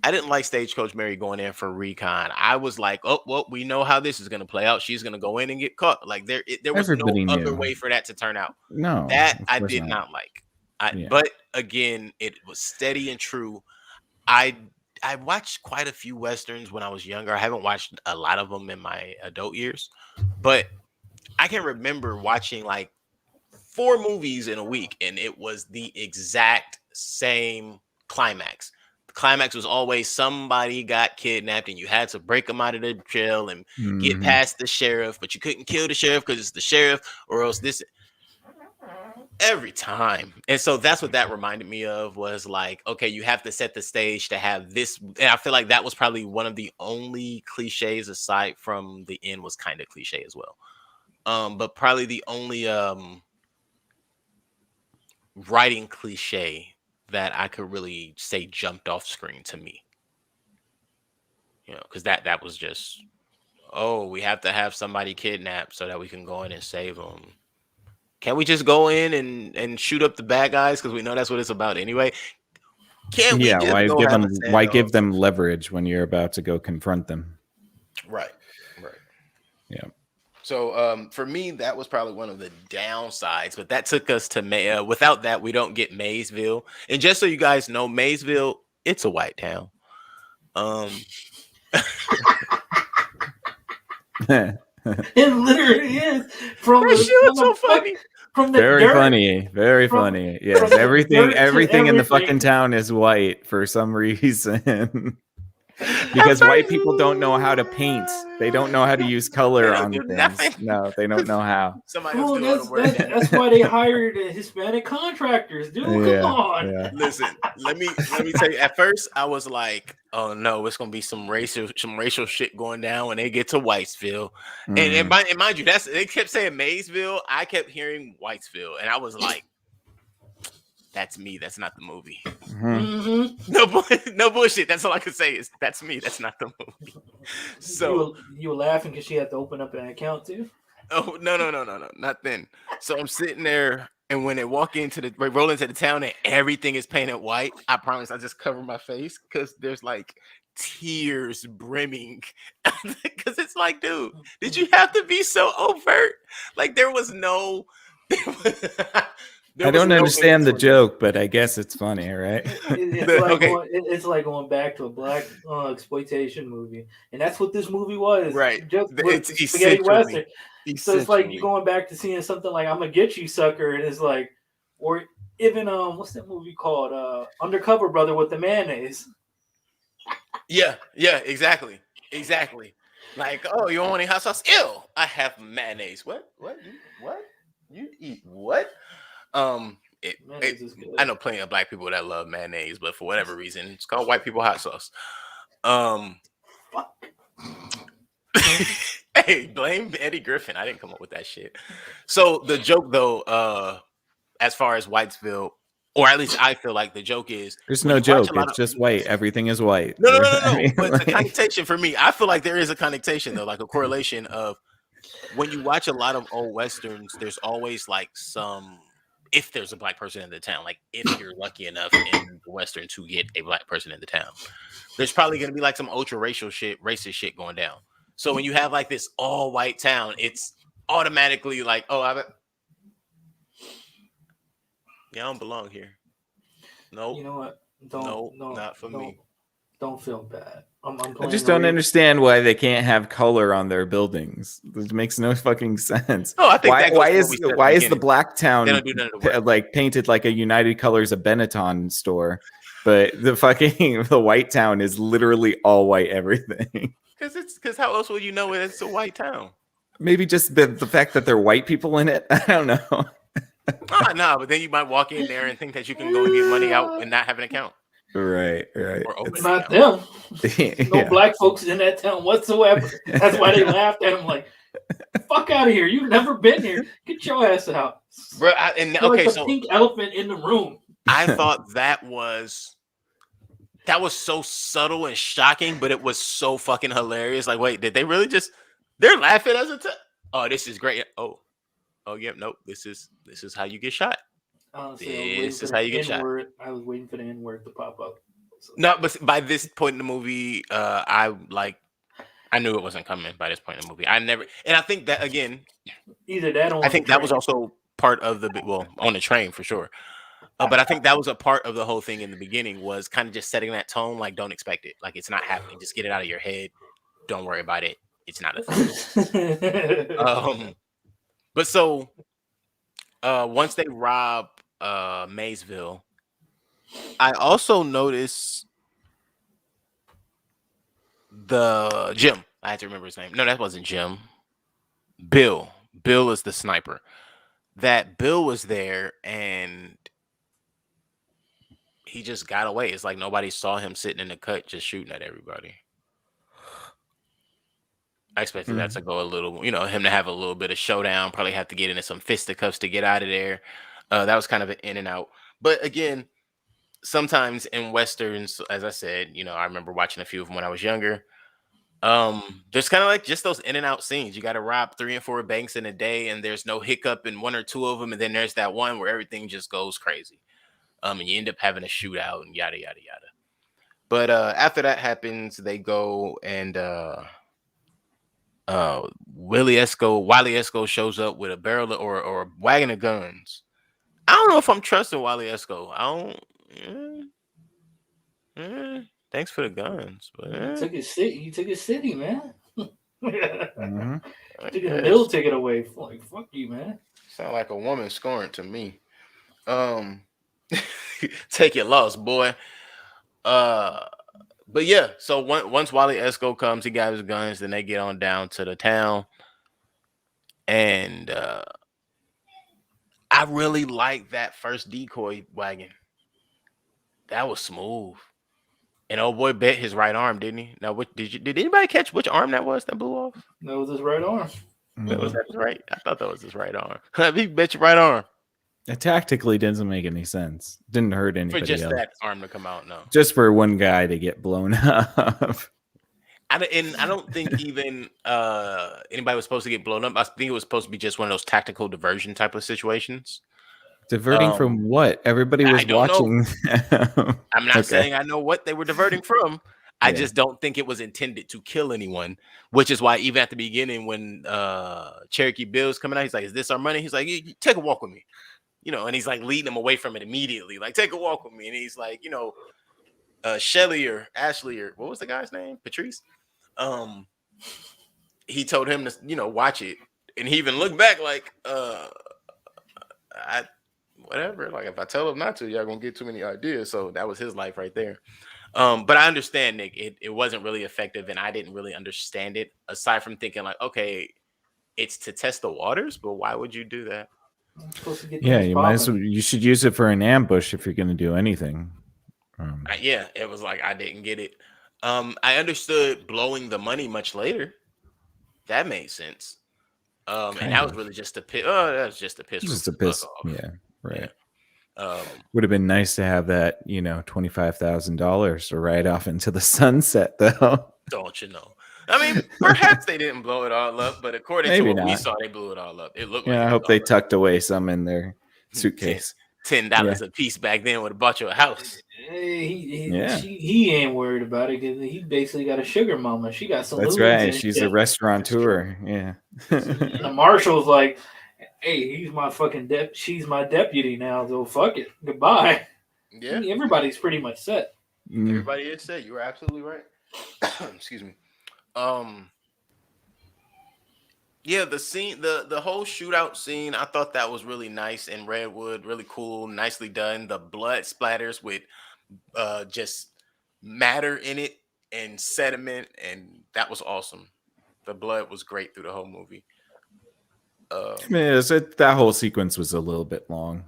I didn't like Stagecoach Mary going in for recon. I was like, oh, well, we know how this is going to play out. She's going to go in and get caught. Like there was no other way for that to turn out. No, that I did not like. But again, it was steady and true. I watched quite a few Westerns when I was younger. I haven't watched a lot of them in my adult years, but I can remember watching like 4 movies in a week, and it was the exact same climax. The climax was always somebody got kidnapped, and you had to break them out of the jail and get past the sheriff, but you couldn't kill the sheriff because it's the sheriff, or else this. Every time. And so that's what that reminded me of, was like, okay, you have to set the stage to have this. And I feel like that was probably one of the only cliches, aside from the end was kind of cliche as well. But probably the only writing cliche that I could really say jumped off screen to me. You know, because that was just, oh, we have to have somebody kidnapped so that we can go in and save them. Can't we just go in and shoot up the bad guys because we know that's what it's about anyway? Can't we? Yeah, why give them leverage when you're about to go confront them? Right. Yeah. So for me, that was probably one of the downsides, but that took us to without that, we don't get Maysville. And just so you guys know, Maysville, it's a white town. It literally is. So funny. Very funny. Yes, everything in the fucking town is white for some reason. Because white people don't know how to paint. They don't know how to use color on things. Nothing. No, they don't know how. That's why they hired Hispanic contractors, dude. Come on. Yeah. Listen, let me tell you. At first, I was like, "Oh no, it's gonna be some racial shit going down when they get to Whitesville." And mind you, they kept saying Maysville. I kept hearing Whitesville, and I was like, "That's me. That's not the movie." No bullshit. That's all I could say is that's me. That's not the movie. So you were laughing because she had to open up an account too. Oh no, not then. So I'm sitting there, and when they roll into the town, and everything is painted white, I promise I just cover my face because there's like tears brimming. Because it's like, dude, did you have to be so overt? Like there was no. I don't understand the joke, but I guess it's funny, right? It's like going back to a black exploitation movie, and that's what this movie was. Right, it's spaghetti western. So it's like you going back to seeing something like "I'm gonna get you, sucker," and it's like, or Even what's that movie called? Undercover Brother with the mayonnaise. Yeah, exactly. Like, oh, you want any hot sauce? Ew, I have mayonnaise. What? You eat what? Mayonnaise is good. I know plenty of black people that love mayonnaise, but for whatever reason, it's called white people hot sauce. Fuck. Hey, blame Eddie Griffin. I didn't come up with that shit. So the joke, though, as far as Whitesville, or at least I feel like the joke is There's when no you watch joke. a lot It's of- just white. Everything is white. No. I mean, But it's a like- connotation for me. I feel like there is a connotation though, like a correlation of when you watch a lot of old westerns, there's always like some, if there's a black person in the town, like if you're lucky enough in the western to get a black person in the town, there's probably going to be like some ultra racial shit, racist shit going down. So when you have like this all white town, it's automatically like, oh, I don't belong here. Nope. You know what? No, not for me. Don't feel bad. I'm I playing just the don't real- understand why they can't have color on their buildings. It makes no fucking sense. No, I think that goes Why to what is we said at the why is the beginning. black town They don't do none of the work. like painted like a United Colors of Benetton store, but the fucking the white town is literally all white everything? Because how else would you know it's a white town? Maybe just the fact that they're white people in it. I don't know. No, but then you might walk in there and think that you can go and get money out and not have an account Right. or open an Not account. them. No Yeah. black folks in that town whatsoever. That's why they laughed at him like, "Fuck out of here! You've never been here. Get your ass out." Bro, You're okay, like the so pink elephant in the room. I thought that was so subtle and shocking, but it was so fucking hilarious. Like, wait, did they really just? They're laughing as a. Oh, this is great. Oh, yeah, nope. This is how you get shot. Honestly, This is how you get shot. I was waiting for the N-word to pop up. So, No, but by this point in the movie, I knew it wasn't coming by this point in the movie. And I think that again, either that or I think that was also part of on the train for sure. But I think that was a part of the whole thing in the beginning was kind of just setting that tone, like don't expect it, like it's not happening. Just get it out of your head. Don't worry about it. It's not a thing. But so once they rob Maysville, I also noticed the Jim. I had to remember his name. No, that wasn't Jim. Bill. Bill is the sniper. That Bill was there and he just got away. It's like nobody saw him sitting in the cut just shooting at everybody. I expected that to go a little, him to have a little bit of showdown, probably have to get into some fisticuffs to get out of there. That was kind of an in and out. But again, sometimes in Westerns, as I said, I remember watching a few of them when I was younger. There's kind of like just those in and out scenes. You got to rob 3 and 4 banks in a day, and there's no hiccup in 1 or 2 of them. And then there's that one where everything just goes crazy. And you end up having a shootout and yada, yada, yada. But after that happens, they go and Wiley Esco shows up with a barrel or a wagon of guns. I don't know if I'm trusting Wiley Esco. I don't. Thanks for the guns, but He took his city, man. Mhm. Took his meal ticket away. Like, fuck you, man. Sound like a woman scoring to me. Take your loss, boy. But yeah, so once Wiley Esco comes, he got his guns, then they get on down to the town. And I really like that first decoy wagon. That was smooth. And old boy bet his right arm, didn't he? Now, did anybody catch which arm that was that blew off? That was his right arm. Was that his right? I thought that was his right arm. He bet your right arm It tactically doesn't make any sense. Didn't hurt for anybody just else. that arm to come out. No. Just for one guy to get blown up. And I don't think even anybody was supposed to get blown up. I think it was supposed to be just one of those tactical diversion type of situations. Diverting from what? Everybody was I don't watching. I'm not Okay. saying I know what they were diverting from. I Yeah. just don't think it was intended to kill anyone, which is why even at the beginning when Cherokee Bill's coming out, he's like, "Is this our money?" He's like, "You take a walk with me," and he's like leading him away from it immediately, like, "Take a walk with me," and he's like, Shelly or Ashley or what was the guy's name? Patrice. He told him to, watch it, and he even looked back like, whatever. Like if I tell them not to, y'all gonna get too many ideas. So that was his life right there. But I understand, Nick. It wasn't really effective, and I didn't really understand it. Aside from thinking like, okay, it's to test the waters, but why would you do that? I'm supposed to get Yeah, things you might as popping. well. You should use it for an ambush if you're going to do anything. Yeah, it was like I didn't get it. I understood blowing the money much later. That made sense. And Kind that was of. really just to piss. Oh, that was just to piss Just a Rufus Buck piss. off. Yeah, right. Um, Would have been nice to have that, $25,000 to ride off into the sunset, though. don't you know? I mean, perhaps they didn't blow it all up, but according to Maybe what we not. saw, they blew it all up. It looked like Yeah, it I was hope all they up. tucked away some in their suitcase. $10 a piece back then would have bought you a house. Yeah. He ain't worried about it because he basically got a sugar mama. She got That's saloons right. and She's shit. a restaurateur. Yeah. And the marshal's like, "Hey, he's my fucking she's my deputy now. So fuck it, goodbye." Yeah, Everybody's pretty much set. everybody is said. You were absolutely right. Excuse me. Yeah, the scene, the whole shootout scene, I thought that was really nice in Redwood, really cool, nicely done. The blood splatters with just matter in it and sediment, and that was awesome. The blood was great through the whole movie. That whole sequence was a little bit long,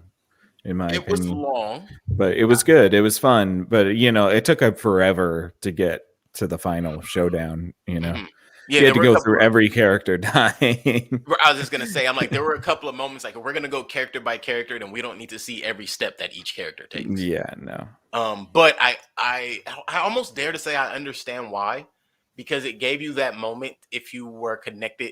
in my It was opinion. long, But it was good. It was fun. But it took up forever to get to the final showdown. Mhm. You Yeah, had to there were a go couple through of, every character dying. I was just gonna say, I'm like, there were a couple of moments like if we're gonna go character by character, then we don't need to see every step that each character takes. Yeah, no. But I almost dare to say I understand why, because it gave you that moment if you were connected.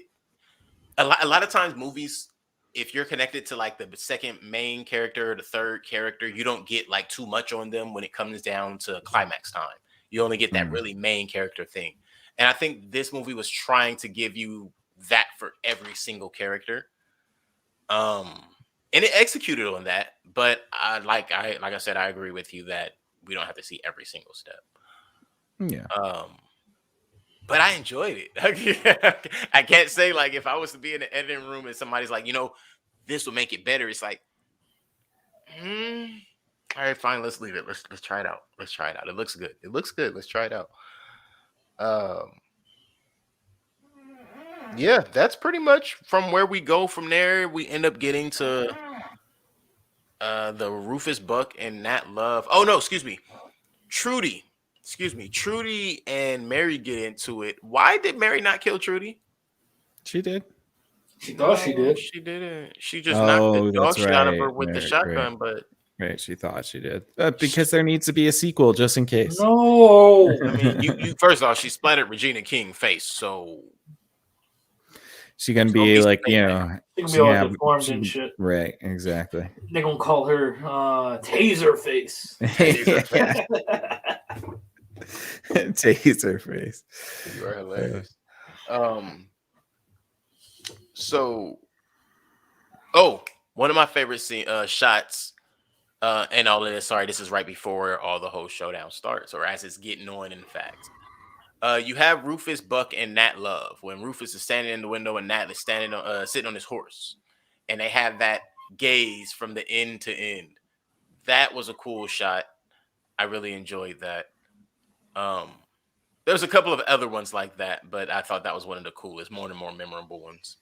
A lot of times movies, if you're connected to like the second main character or the third character, you don't get like too much on them when it comes down to climax time. You only get that Mm. really main character thing. And I think this movie was trying to give you that for every single character. And it executed on that, but like I said, I agree with you that we don't have to see every single step. Yeah. But I enjoyed it. I can't say like if I was to be in the editing room and somebody's like, this will make it better. It's like, all right, fine, let's leave it. Let's try it out. Let's try it out. It looks good. It looks good. Let's try it out. Yeah, that's pretty much from where we go from there. We end up getting to the Rufus Buck and Nat Love. Oh no, excuse me. Trudy and Mary get into it. Why did Mary not kill Trudy? She did. She thought she did. She didn't. She just knocked the dog that's shit out of her right. with the Right, shotgun. But Right, she thought she did. Because there needs to be a sequel just in case. No. I mean, you first off, she splattered Regina King face, so She gonna She's gonna be be like, something She can be all yeah, deformed and shit. right, exactly. They're gonna call her Taser Face. Yeah. Taser face. you are hilarious. So, one of my favorite shots, and all of this. Sorry, this is right before all the whole showdown starts, or as it's getting on. In fact, you have Rufus, Buck, and Nat Love. When Rufus is standing in the window and Nat is standing sitting on his horse, and they have that gaze from the end to end. That was a cool shot. I really enjoyed that. There's a couple of other ones like that, but I thought that was one of the coolest, more and more memorable ones.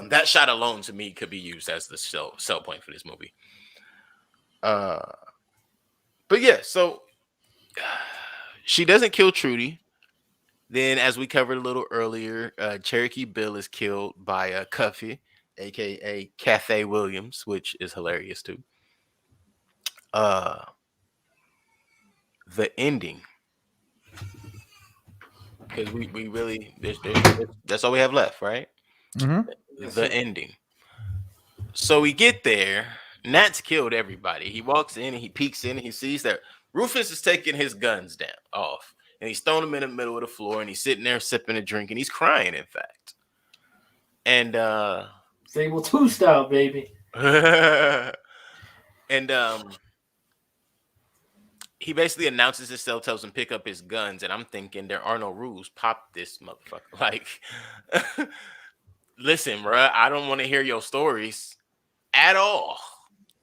That shot alone to me could be used as the sell point for this movie. But yeah, so she doesn't kill Trudy. Then, as we covered a little earlier, Cherokee Bill is killed by Cuffy, aka Cathay Williams, which is hilarious too. The ending, because we really that's all we have left, right? Mhm. The ending. So we get there. Nat's killed everybody. He walks in and he peeks in and he sees that Rufus is taking his guns down off, and he's throwing them in the middle of the floor, and he's sitting there sipping a drink, and he's crying, in fact. And Sable 2 style, baby. and he basically announces himself, tells him pick up his guns, and I'm thinking there are no rules. Pop this motherfucker. Like, listen, bruh, I don't want to hear your stories at all.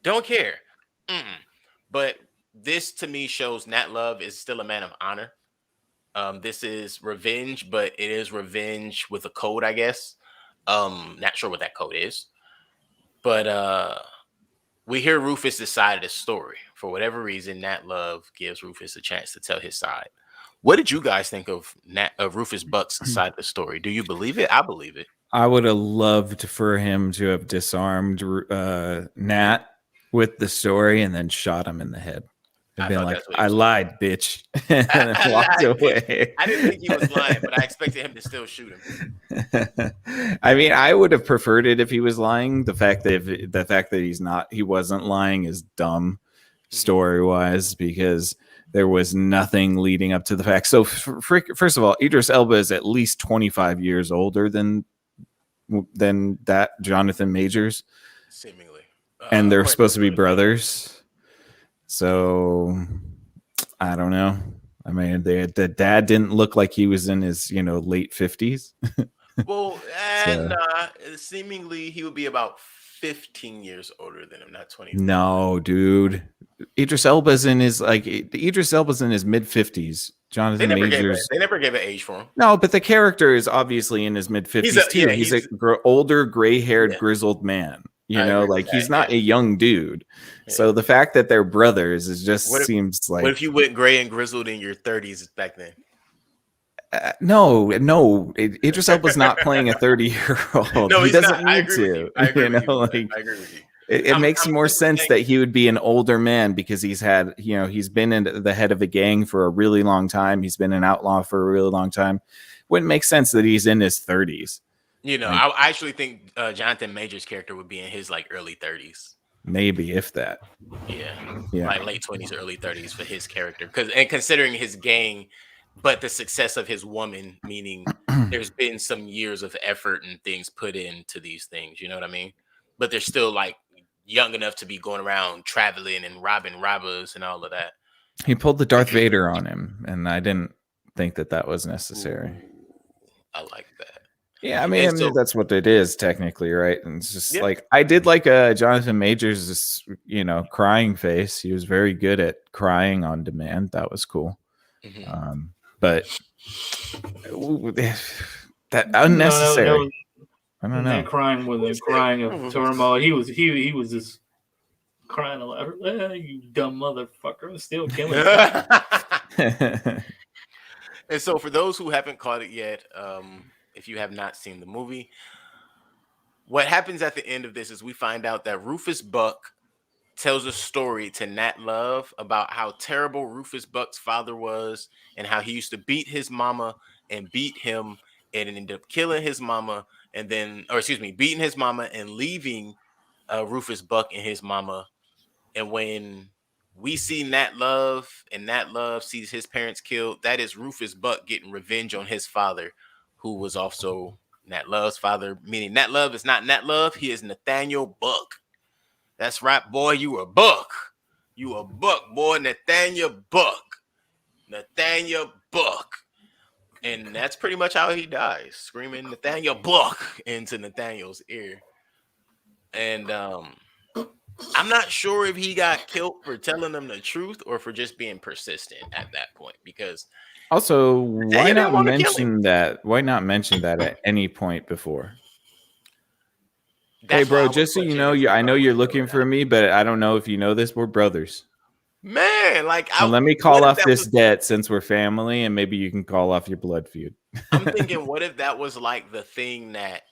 Don't care. Mm-mm. But this to me shows Nat Love is still a man of honor. This is revenge, but it is revenge with a code, I guess. Not sure what that code is, but we hear Rufus' side of the story. For whatever reason, Nat Love gives Rufus a chance to tell his side. What did you guys think of Rufus Buck's side of the story? Do you believe it? I believe it. I would have loved for him to have disarmed Nat with the story and then shot him in the head. And been like, I lied, bitch. And then walked away. I didn't think he was lying, but I expected him to still shoot him. I mean, I would have preferred it if he was lying. The fact that he wasn't lying is dumb story-wise, because there was nothing leading up to the fact. So first of all, Idris Elba is at least 25 years older than that Jonathan Majors, seemingly, and they're supposed to be brothers. So I don't know. I mean, the dad didn't look like he was in his late 50s. Well, seemingly he would be about 15 years older than him, not 20. No, dude. Idris Elba's in his mid 50s. Jonathan Majors. They never gave an age for him. No, but the character is obviously in his mid 50s too. He's an older, gray-haired, grizzled man. He's not a young dude. Yeah. So the fact that they're brothers seems like. What if you went gray and grizzled in your 30s back then? No. Idris Elba's not playing a 30-year-old. No, he doesn't need to. I agree with you. It makes more sense that he would be an older man because he's been in the head of a gang for a really long time. He's been an outlaw for a really long time. Wouldn't make sense that he's in his 30s. I actually think Jonathan Majors' character would be in his early 30s. Maybe, if that. Yeah. Like late 20s, early 30s for his character. And considering his gang, but the success of his woman, meaning there's been some years of effort and things put into these things. You know what I mean? But they're still young enough to be going around traveling and robbing robbers and all of that. He pulled the Darth Vader on him, and I didn't think that was necessary. I like that. Yeah, I mean, that's what it is technically, right? And it's just I did like Jonathan Majors' crying face. He was very good at crying on demand. That was cool. Mm-hmm. But that unnecessary. I don't know. That crying was a crying of turmoil. He was just crying a lot. You dumb motherfucker! I'm still killing you. And so, for those who haven't caught it yet, if you have not seen the movie, what happens at the end of this is we find out that Rufus Buck tells a story to Nat Love about how terrible Rufus Buck's father was and how he used to beat his mama and beat him and ended up killing his mama beating his mama and leaving Rufus Buck and his mama. And when we see Nat Love and Nat Love sees his parents killed, that is Rufus Buck getting revenge on his father, who was also Nat Love's father, meaning Nat Love is not Nat Love. He is Nathaniel Buck. That's right, boy. You a buck. You a buck, boy. Nathaniel Buck. Nathaniel Buck. And that's pretty much how he dies, screaming Nathaniel Buck into Nathaniel's ear. And I'm not sure if he got killed for telling them the truth or for just being persistent at that point, because also, why not mention that? Why not mention that at any point before? Hey, bro, just so you know, I know you're looking for me, but I don't know if you know this. We're brothers. Man, let me call off this debt since we're family, and maybe you can call off your blood feud. I'm thinking, what if that was the thing that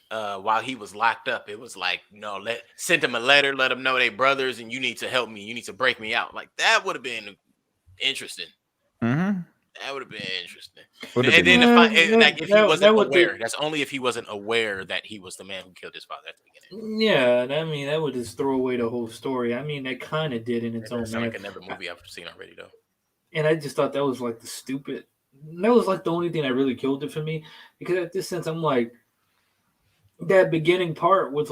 while he was locked up, it was send him a letter, let him know they brothers, and you need to help me. You need to break me out. That would have been interesting. Mm-hmm. That would have been interesting. And then if he wasn't aware, that's only if he wasn't aware that he was the man who killed his father at the beginning. Yeah, I mean, that would just throw away the whole story. I mean, that kind of did in its own way. Like another movie I've seen already, though. And I just thought that was that was the only thing that really killed it for me. Because at this sense, I'm that beginning part was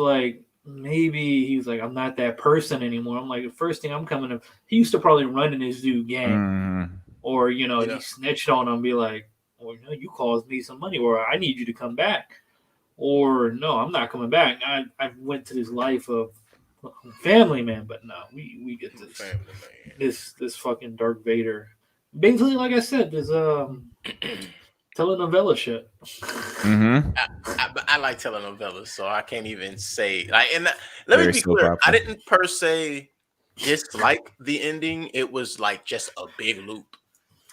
maybe he's I'm not that person anymore. I'm the first thing I'm coming to, he used to probably run in his dude gang. Or, he snitched on him, be you caused me some money, or I need you to come back. Or, no, I'm not coming back. I went to this life of Family Man, but no, we get this Family Man. this fucking Darth Vader. Basically, like I said, this telenovela shit. Mm-hmm. I like telenovelas, so I can't even say like. And let me Very be soap clear, I opera. didn't per se dislike the ending. It was like just a big loop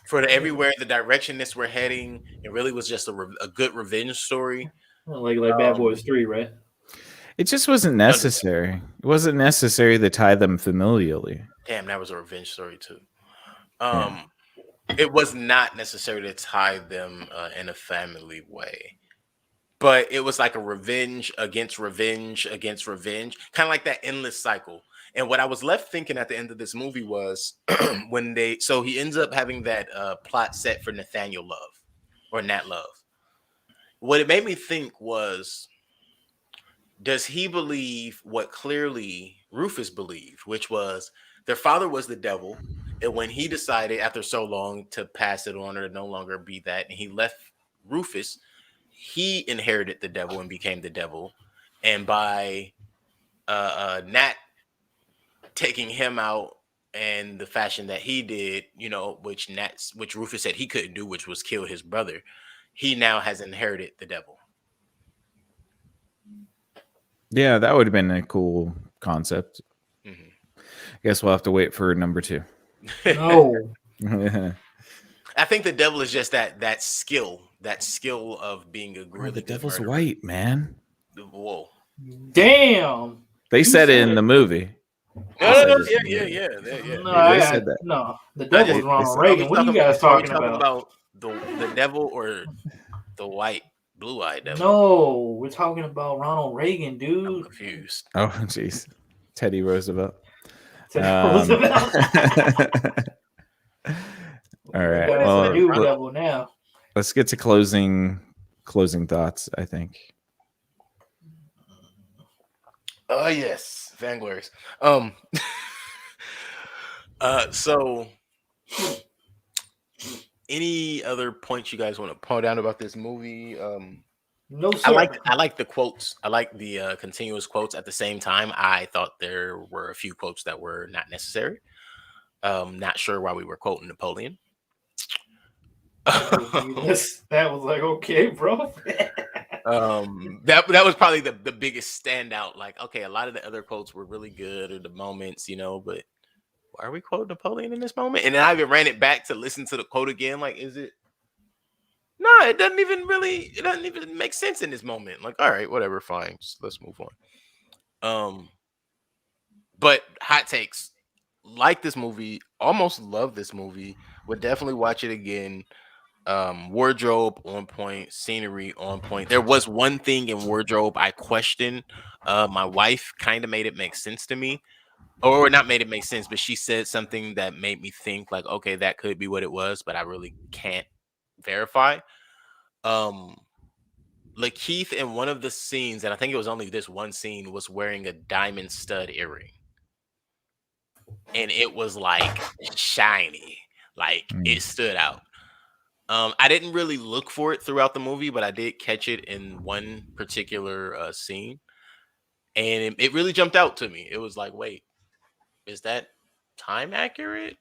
for everywhere the direction this we're heading. It really was just a good revenge story. Like Bad Boys 3, right? It just wasn't necessary. It wasn't necessary to tie them familially. Damn, that was a revenge story too. Yeah. It was not necessary to tie them in a family way, but it was like a revenge against revenge against revenge, kind of like that endless cycle. And what I was left thinking at the end of this movie was when he ends up having that plot set for Nathaniel Love or Nat Love. What it made me think was, does he believe what clearly Rufus believed, which was their father was the devil, and when he decided after so long to pass it on or no longer be that, and he left Rufus, he inherited the devil and became the devil, and by Nat taking him out and the fashion that he did, which Rufus said he couldn't do, which was kill his brother, he now has inherited the devil. Yeah, that would have been a cool concept. Mm-hmm. I guess we'll have to wait for number 2. No. I think the devil is just that skill of being a Bro, the really devil's murderer. white, man. Whoa. Damn. They said it in the movie. No, Yeah. yeah. No, They said that. no. The devil's They Ronald said- Reagan. What are you guys talking about? The devil or the white blue-eyed devil? No, we're talking about Ronald Reagan, I'm dude. confused. Oh, jeez. Teddy Roosevelt. Teddy Roosevelt. All right. That's Well, the new devil now. let's get to closing thoughts, I think. Oh yes, Vanglorious. So any other points you guys want to point out about this movie? No, sir. I like the quotes. I like the continuous quotes. At the same time, I thought there were a few quotes that were not necessary. Not sure why we were quoting Napoleon. That was like, okay, bro. That was probably the biggest standout. Like, okay, a lot of the other quotes were really good, or the moments, but why are we quoting Napoleon in this moment? And then I even ran it back to listen to the quote again. Like, is it? No, it doesn't even make sense in this moment. Like, all right, whatever, fine. Let's move on. But hot takes. Like this movie, almost love this movie. Would definitely watch it again. Wardrobe on point, scenery on point. There was one thing in wardrobe I questioned. My wife kind of made it make sense to me, or not made it make sense, but she said something that made me think like, okay, that could be what it was, but I really can't verify. Lakeith in one of the scenes, and I think it was only this one scene, was wearing a diamond stud earring. And it was like shiny, like it stood out. I didn't really look for it throughout the movie, but I did catch it in one particular scene, and it really jumped out to me. It was like, wait, is that time accurate?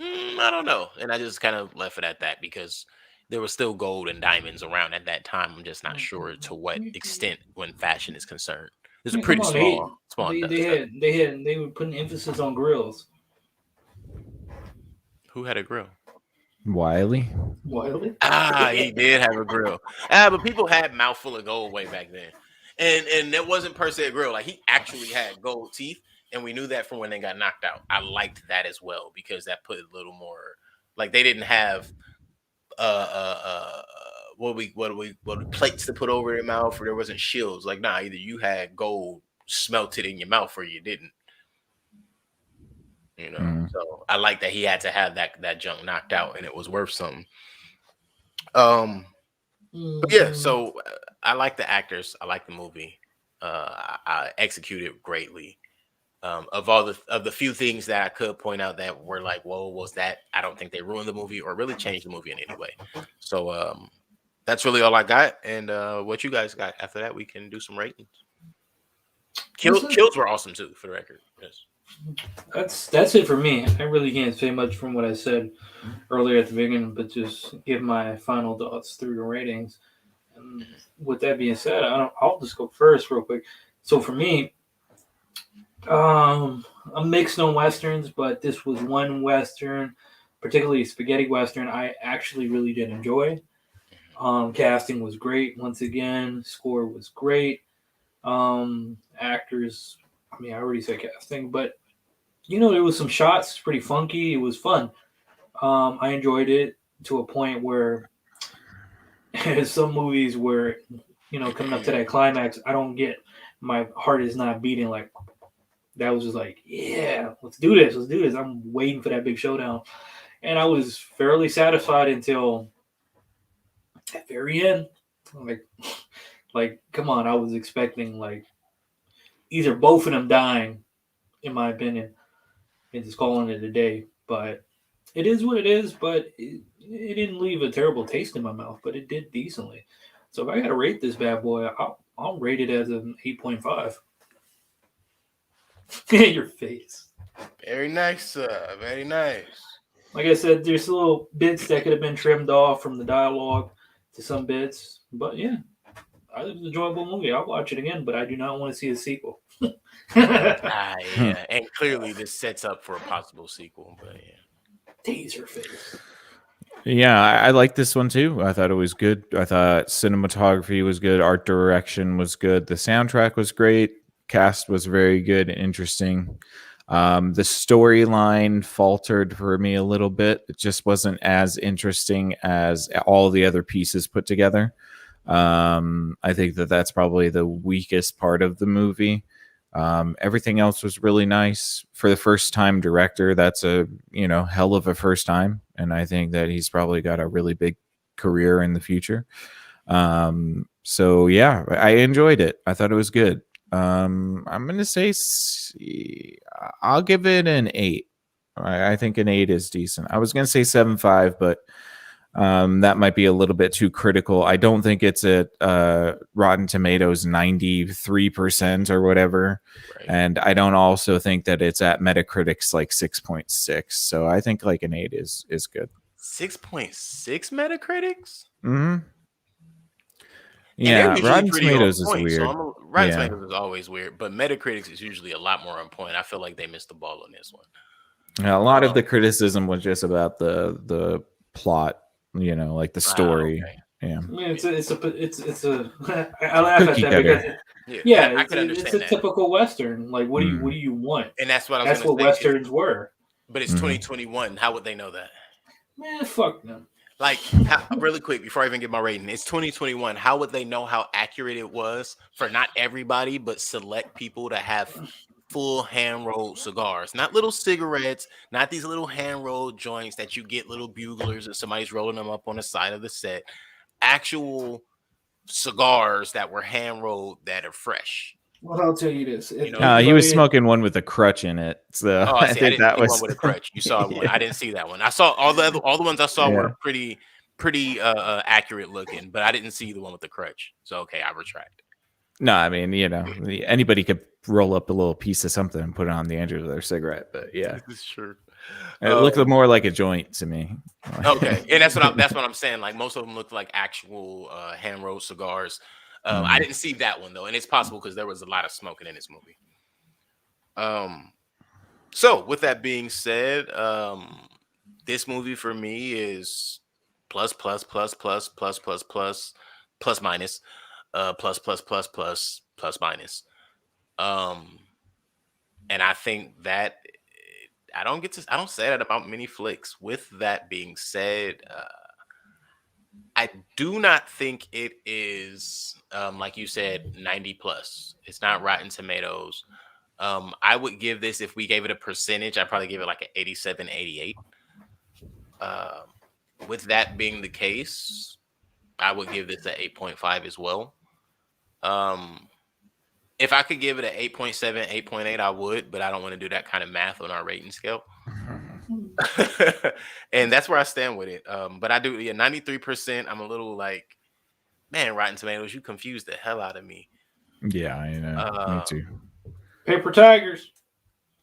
I don't know, and I just kind of left it at that because there was still gold and diamonds around at that time. I'm just not sure to what extent when fashion is concerned. There's a pretty small. They were putting emphasis on grills. Who had a grill? Wiley. He did have a grill. But people had mouthful of gold way back then, and that wasn't per se a grill. Like he actually had gold teeth, and we knew that from when they got knocked out. I liked that as well because that put a little more. Like they didn't have what plates to put over their mouth, or there wasn't shields. Like either you had gold smelted in your mouth or you didn't. So I like that he had to have that junk knocked out, and it was worth something. But yeah, so I like the actors. I like the movie. I executed greatly. Of the few things that I could point out that were like, whoa, was that? I don't think they ruined the movie or really changed the movie in any way. So that's really all I got. And what you guys got after that, we can do some ratings. Kills were awesome too, for the record. Yes. That's it for me. I really can't say much from what I said earlier at the beginning, but just give my final thoughts through the ratings. And with that being said, I'll just go first real quick. So for me, I'm mixed on westerns, but this was one western, particularly spaghetti western, I actually really did enjoy. Casting was great once again. Score was great. Actors, I mean, I already said casting, but there was some shots, pretty funky. It was fun. I enjoyed it to a point where some movies where coming up to that climax, I don't get my heart is not beating like that. Was just like, yeah, let's do this. I'm waiting for that big showdown, and I was fairly satisfied until at very end. Like, come on, I was expecting like either both of them dying, in my opinion, and just calling it a day. But it is what it is. But it didn't leave a terrible taste in my mouth, but it did decently. So if I got to rate this bad boy, I'll rate it as an 8.5. Your face. Very nice, very nice. Like I said, there's little bits that could have been trimmed off from the dialogue to some bits, but yeah, it was an enjoyable movie. I'll watch it again, but I do not want to see a sequel. Yeah, and clearly this sets up for a possible sequel, but yeah. Taser face. Yeah, I like this one too. I thought it was good. I thought cinematography was good. Art direction was good. The soundtrack was great. Cast was very good and interesting. The storyline faltered for me a little bit. It just wasn't as interesting as all the other pieces put together. I think that's probably the weakest part of the movie. Everything else was really nice for the first time director. That's a hell of a first time, and I think that he's probably got a really big career in the future. So yeah, I enjoyed it. I thought it was good. I'm gonna say I'll give it an 8. I think an 8 is decent. I was gonna say 7.5, but that might be a little bit too critical. I don't think it's at Rotten Tomatoes 93% or whatever. Right. And I don't also think that it's at Metacritic's like 6.6. So I think like an 8 is good. 6.6 Metacritic's? Mm-hmm. Yeah, Rotten Tomatoes is weird. So Rotten Tomatoes is always weird, but Metacritic is usually a lot more on point. I feel like they missed the ball on this one. Yeah, a lot of the criticism was just about the plot, like the story. Okay. Yeah, I mean, it's a. I laugh at that because I can understand it's a typical Western. Like, what do you want? And that's what Westerns were. But it's 2021. How would they know that? Man, fuck them. Like, really quick before I even get my rating, it's 2021. How would they know how accurate it was for not everybody, but select people to have full hand-rolled cigars, not little cigarettes, not these little hand-rolled joints that you get little buglers and somebody's rolling them up on the side of the set. Actual cigars that were hand-rolled that are fresh. Well, I'll tell you this. He was smoking one with a crutch in it. So I think that was one with a crutch. You saw one. I didn't see that one. I saw all the ones I saw were pretty accurate looking, but I didn't see the one with the crutch. So okay, I retract. No, I mean, anybody could roll up a little piece of something and put it on the end of their cigarette, but yeah, this is true. It looked more like a joint to me. Okay, and that's what I'm saying. Like most of them looked like actual hand rolled cigars. I didn't see that one though, and it's possible because there was a lot of smoking in this movie. So with that being said, this movie for me is plus minus, plus minus. And I think that I don't say that about many flicks. With that being said, I do not think it is like you said 90 plus. It's not Rotten Tomatoes. I would give this, if we gave it a percentage, I'd probably give it like an 87, 88. With that being the case, I would give this an 8.5 as well. If I could give it an 8.7, 8.8, I would, but I don't want to do that kind of math on our rating scale. And that's where I stand with it. But I do, 93%. I'm a little like, man, Rotten Tomatoes, you confused the hell out of me. Yeah, I know. Me too. Paper Tigers.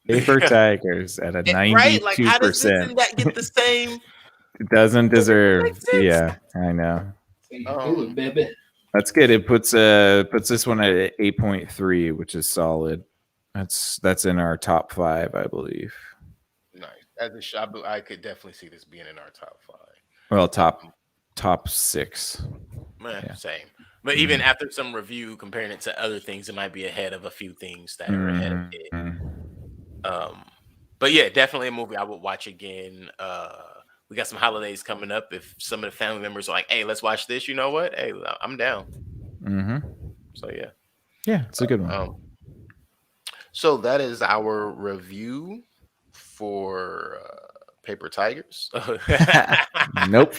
Paper Tigers at a 92%. Right? Like, how does this and that get the same? It doesn't deserve. Makes sense. Yeah, I know. Do it, baby. That's good. It puts this one at 8.3, which is solid. That's in our top 5, I believe. Nice. As a shop, I could definitely see this being in our top 5. Well, top 6. Yeah. Same. But even after some review, comparing it to other things, it might be ahead of a few things that are ahead of it. But yeah, definitely a movie I would watch again. We got some holidays coming up. If some of the family members are like, "Hey, let's watch this," you know what? Hey, I'm down. So yeah, it's a good one. So that is our review for Paper Tigers. Nope.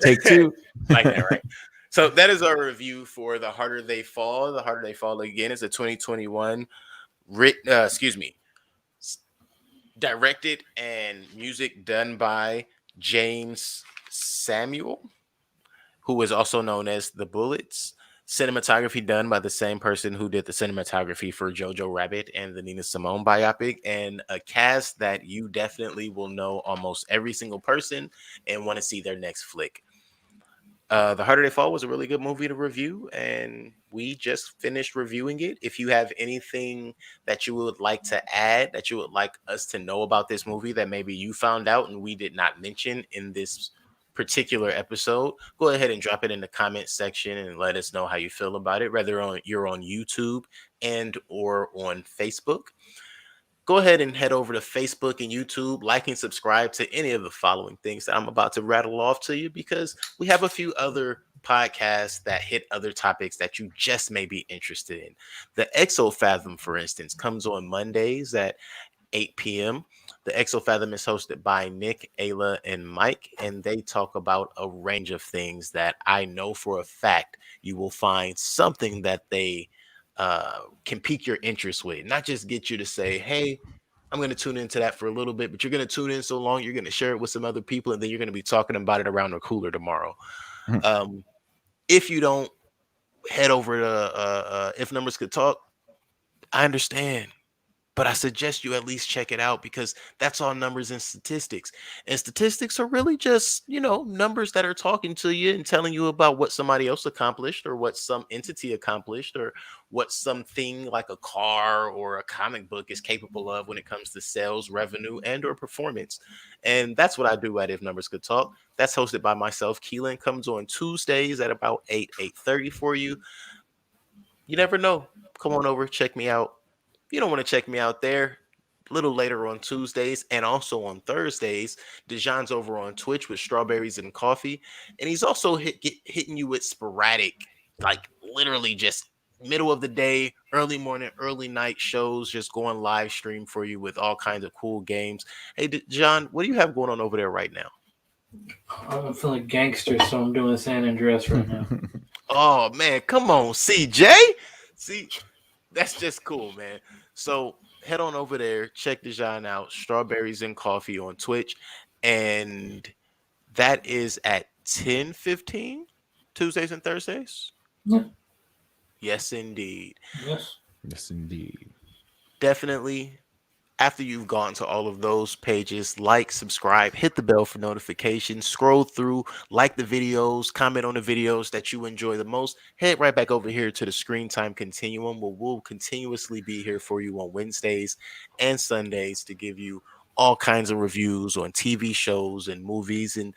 Take 2. Like that, right? So that is our review for The Harder They Fall. The Harder They Fall, again, is a 2021 directed and music done by James Samuel, who is also known as The Bullets. Cinematography done by the same person who did the cinematography for Jojo Rabbit and the Nina Simone biopic, and a cast that you definitely will know almost every single person and want to see their next flick. The Harder They Fall was a really good movie to review, and we just finished reviewing it. If you have anything that you would like to add, that you would like us to know about this movie that maybe you found out and we did not mention in this particular episode, go ahead and drop it in the comment section and let us know how you feel about it, whether you're on YouTube and or on Facebook. Go ahead and head over to Facebook and YouTube, like and subscribe to any of the following things that I'm about to rattle off to you, because we have a few other podcasts that hit other topics that you just may be interested in. The Exofathom, for instance, comes on Mondays at 8 p.m. The Exofathom is hosted by Nick, Ayla, and Mike, and they talk about a range of things that I know for a fact you will find something that they can pique your interest with, not just get you to say, hey, I'm going to tune into that for a little bit, but you're going to tune in so long, you're going to share it with some other people, and then you're going to be talking about it around the cooler tomorrow. If you don't head over to If Numbers Could Talk, I understand, but I suggest you at least check it out, because that's all numbers and statistics. And statistics are really just, numbers that are talking to you and telling you about what somebody else accomplished, or what some entity accomplished, or what something like a car or a comic book is capable of when it comes to sales, revenue, and or performance. And that's what I do at If Numbers Could Talk. That's hosted by myself, Keelan. Comes on Tuesdays at about 8:30 for you. You never know. Come on over, check me out. If you don't want to check me out there, a little later on Tuesdays and also on Thursdays, Dejan's over on Twitch with Strawberries and Coffee. And he's also hitting you with sporadic, like literally just middle of the day, early morning, early night shows, just going live stream for you with all kinds of cool games. Hey, Dejan, what do you have going on over there right now? I'm feeling gangster, so I'm doing San Andreas right now. Oh, man, come on, CJ. See, that's just cool, man. So head on over there, check Dejan out, Strawberries and Coffee on Twitch. And that is at 10:15 Tuesdays and Thursdays. Yeah. Yes, indeed. Yes, indeed. Definitely. After you've gone to all of those pages, like, subscribe, hit the bell for notifications, scroll through, like the videos, comment on the videos that you enjoy the most, head right back over here to the Screen Time Continuum, where we'll continuously be here for you on Wednesdays and Sundays to give you all kinds of reviews on TV shows and movies. And,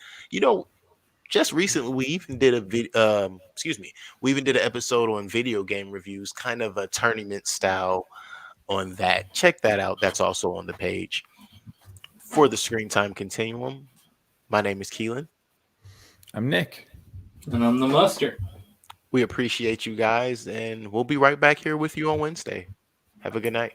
just recently we even did we even did an episode on video game reviews, kind of a tournament style on that. Check that out. That's also on the page. For the Screen Time Continuum, my name is Keelan. I'm Nick. And I'm the Mustard. We appreciate you guys, and we'll be right back here with you on Wednesday. Have a good night.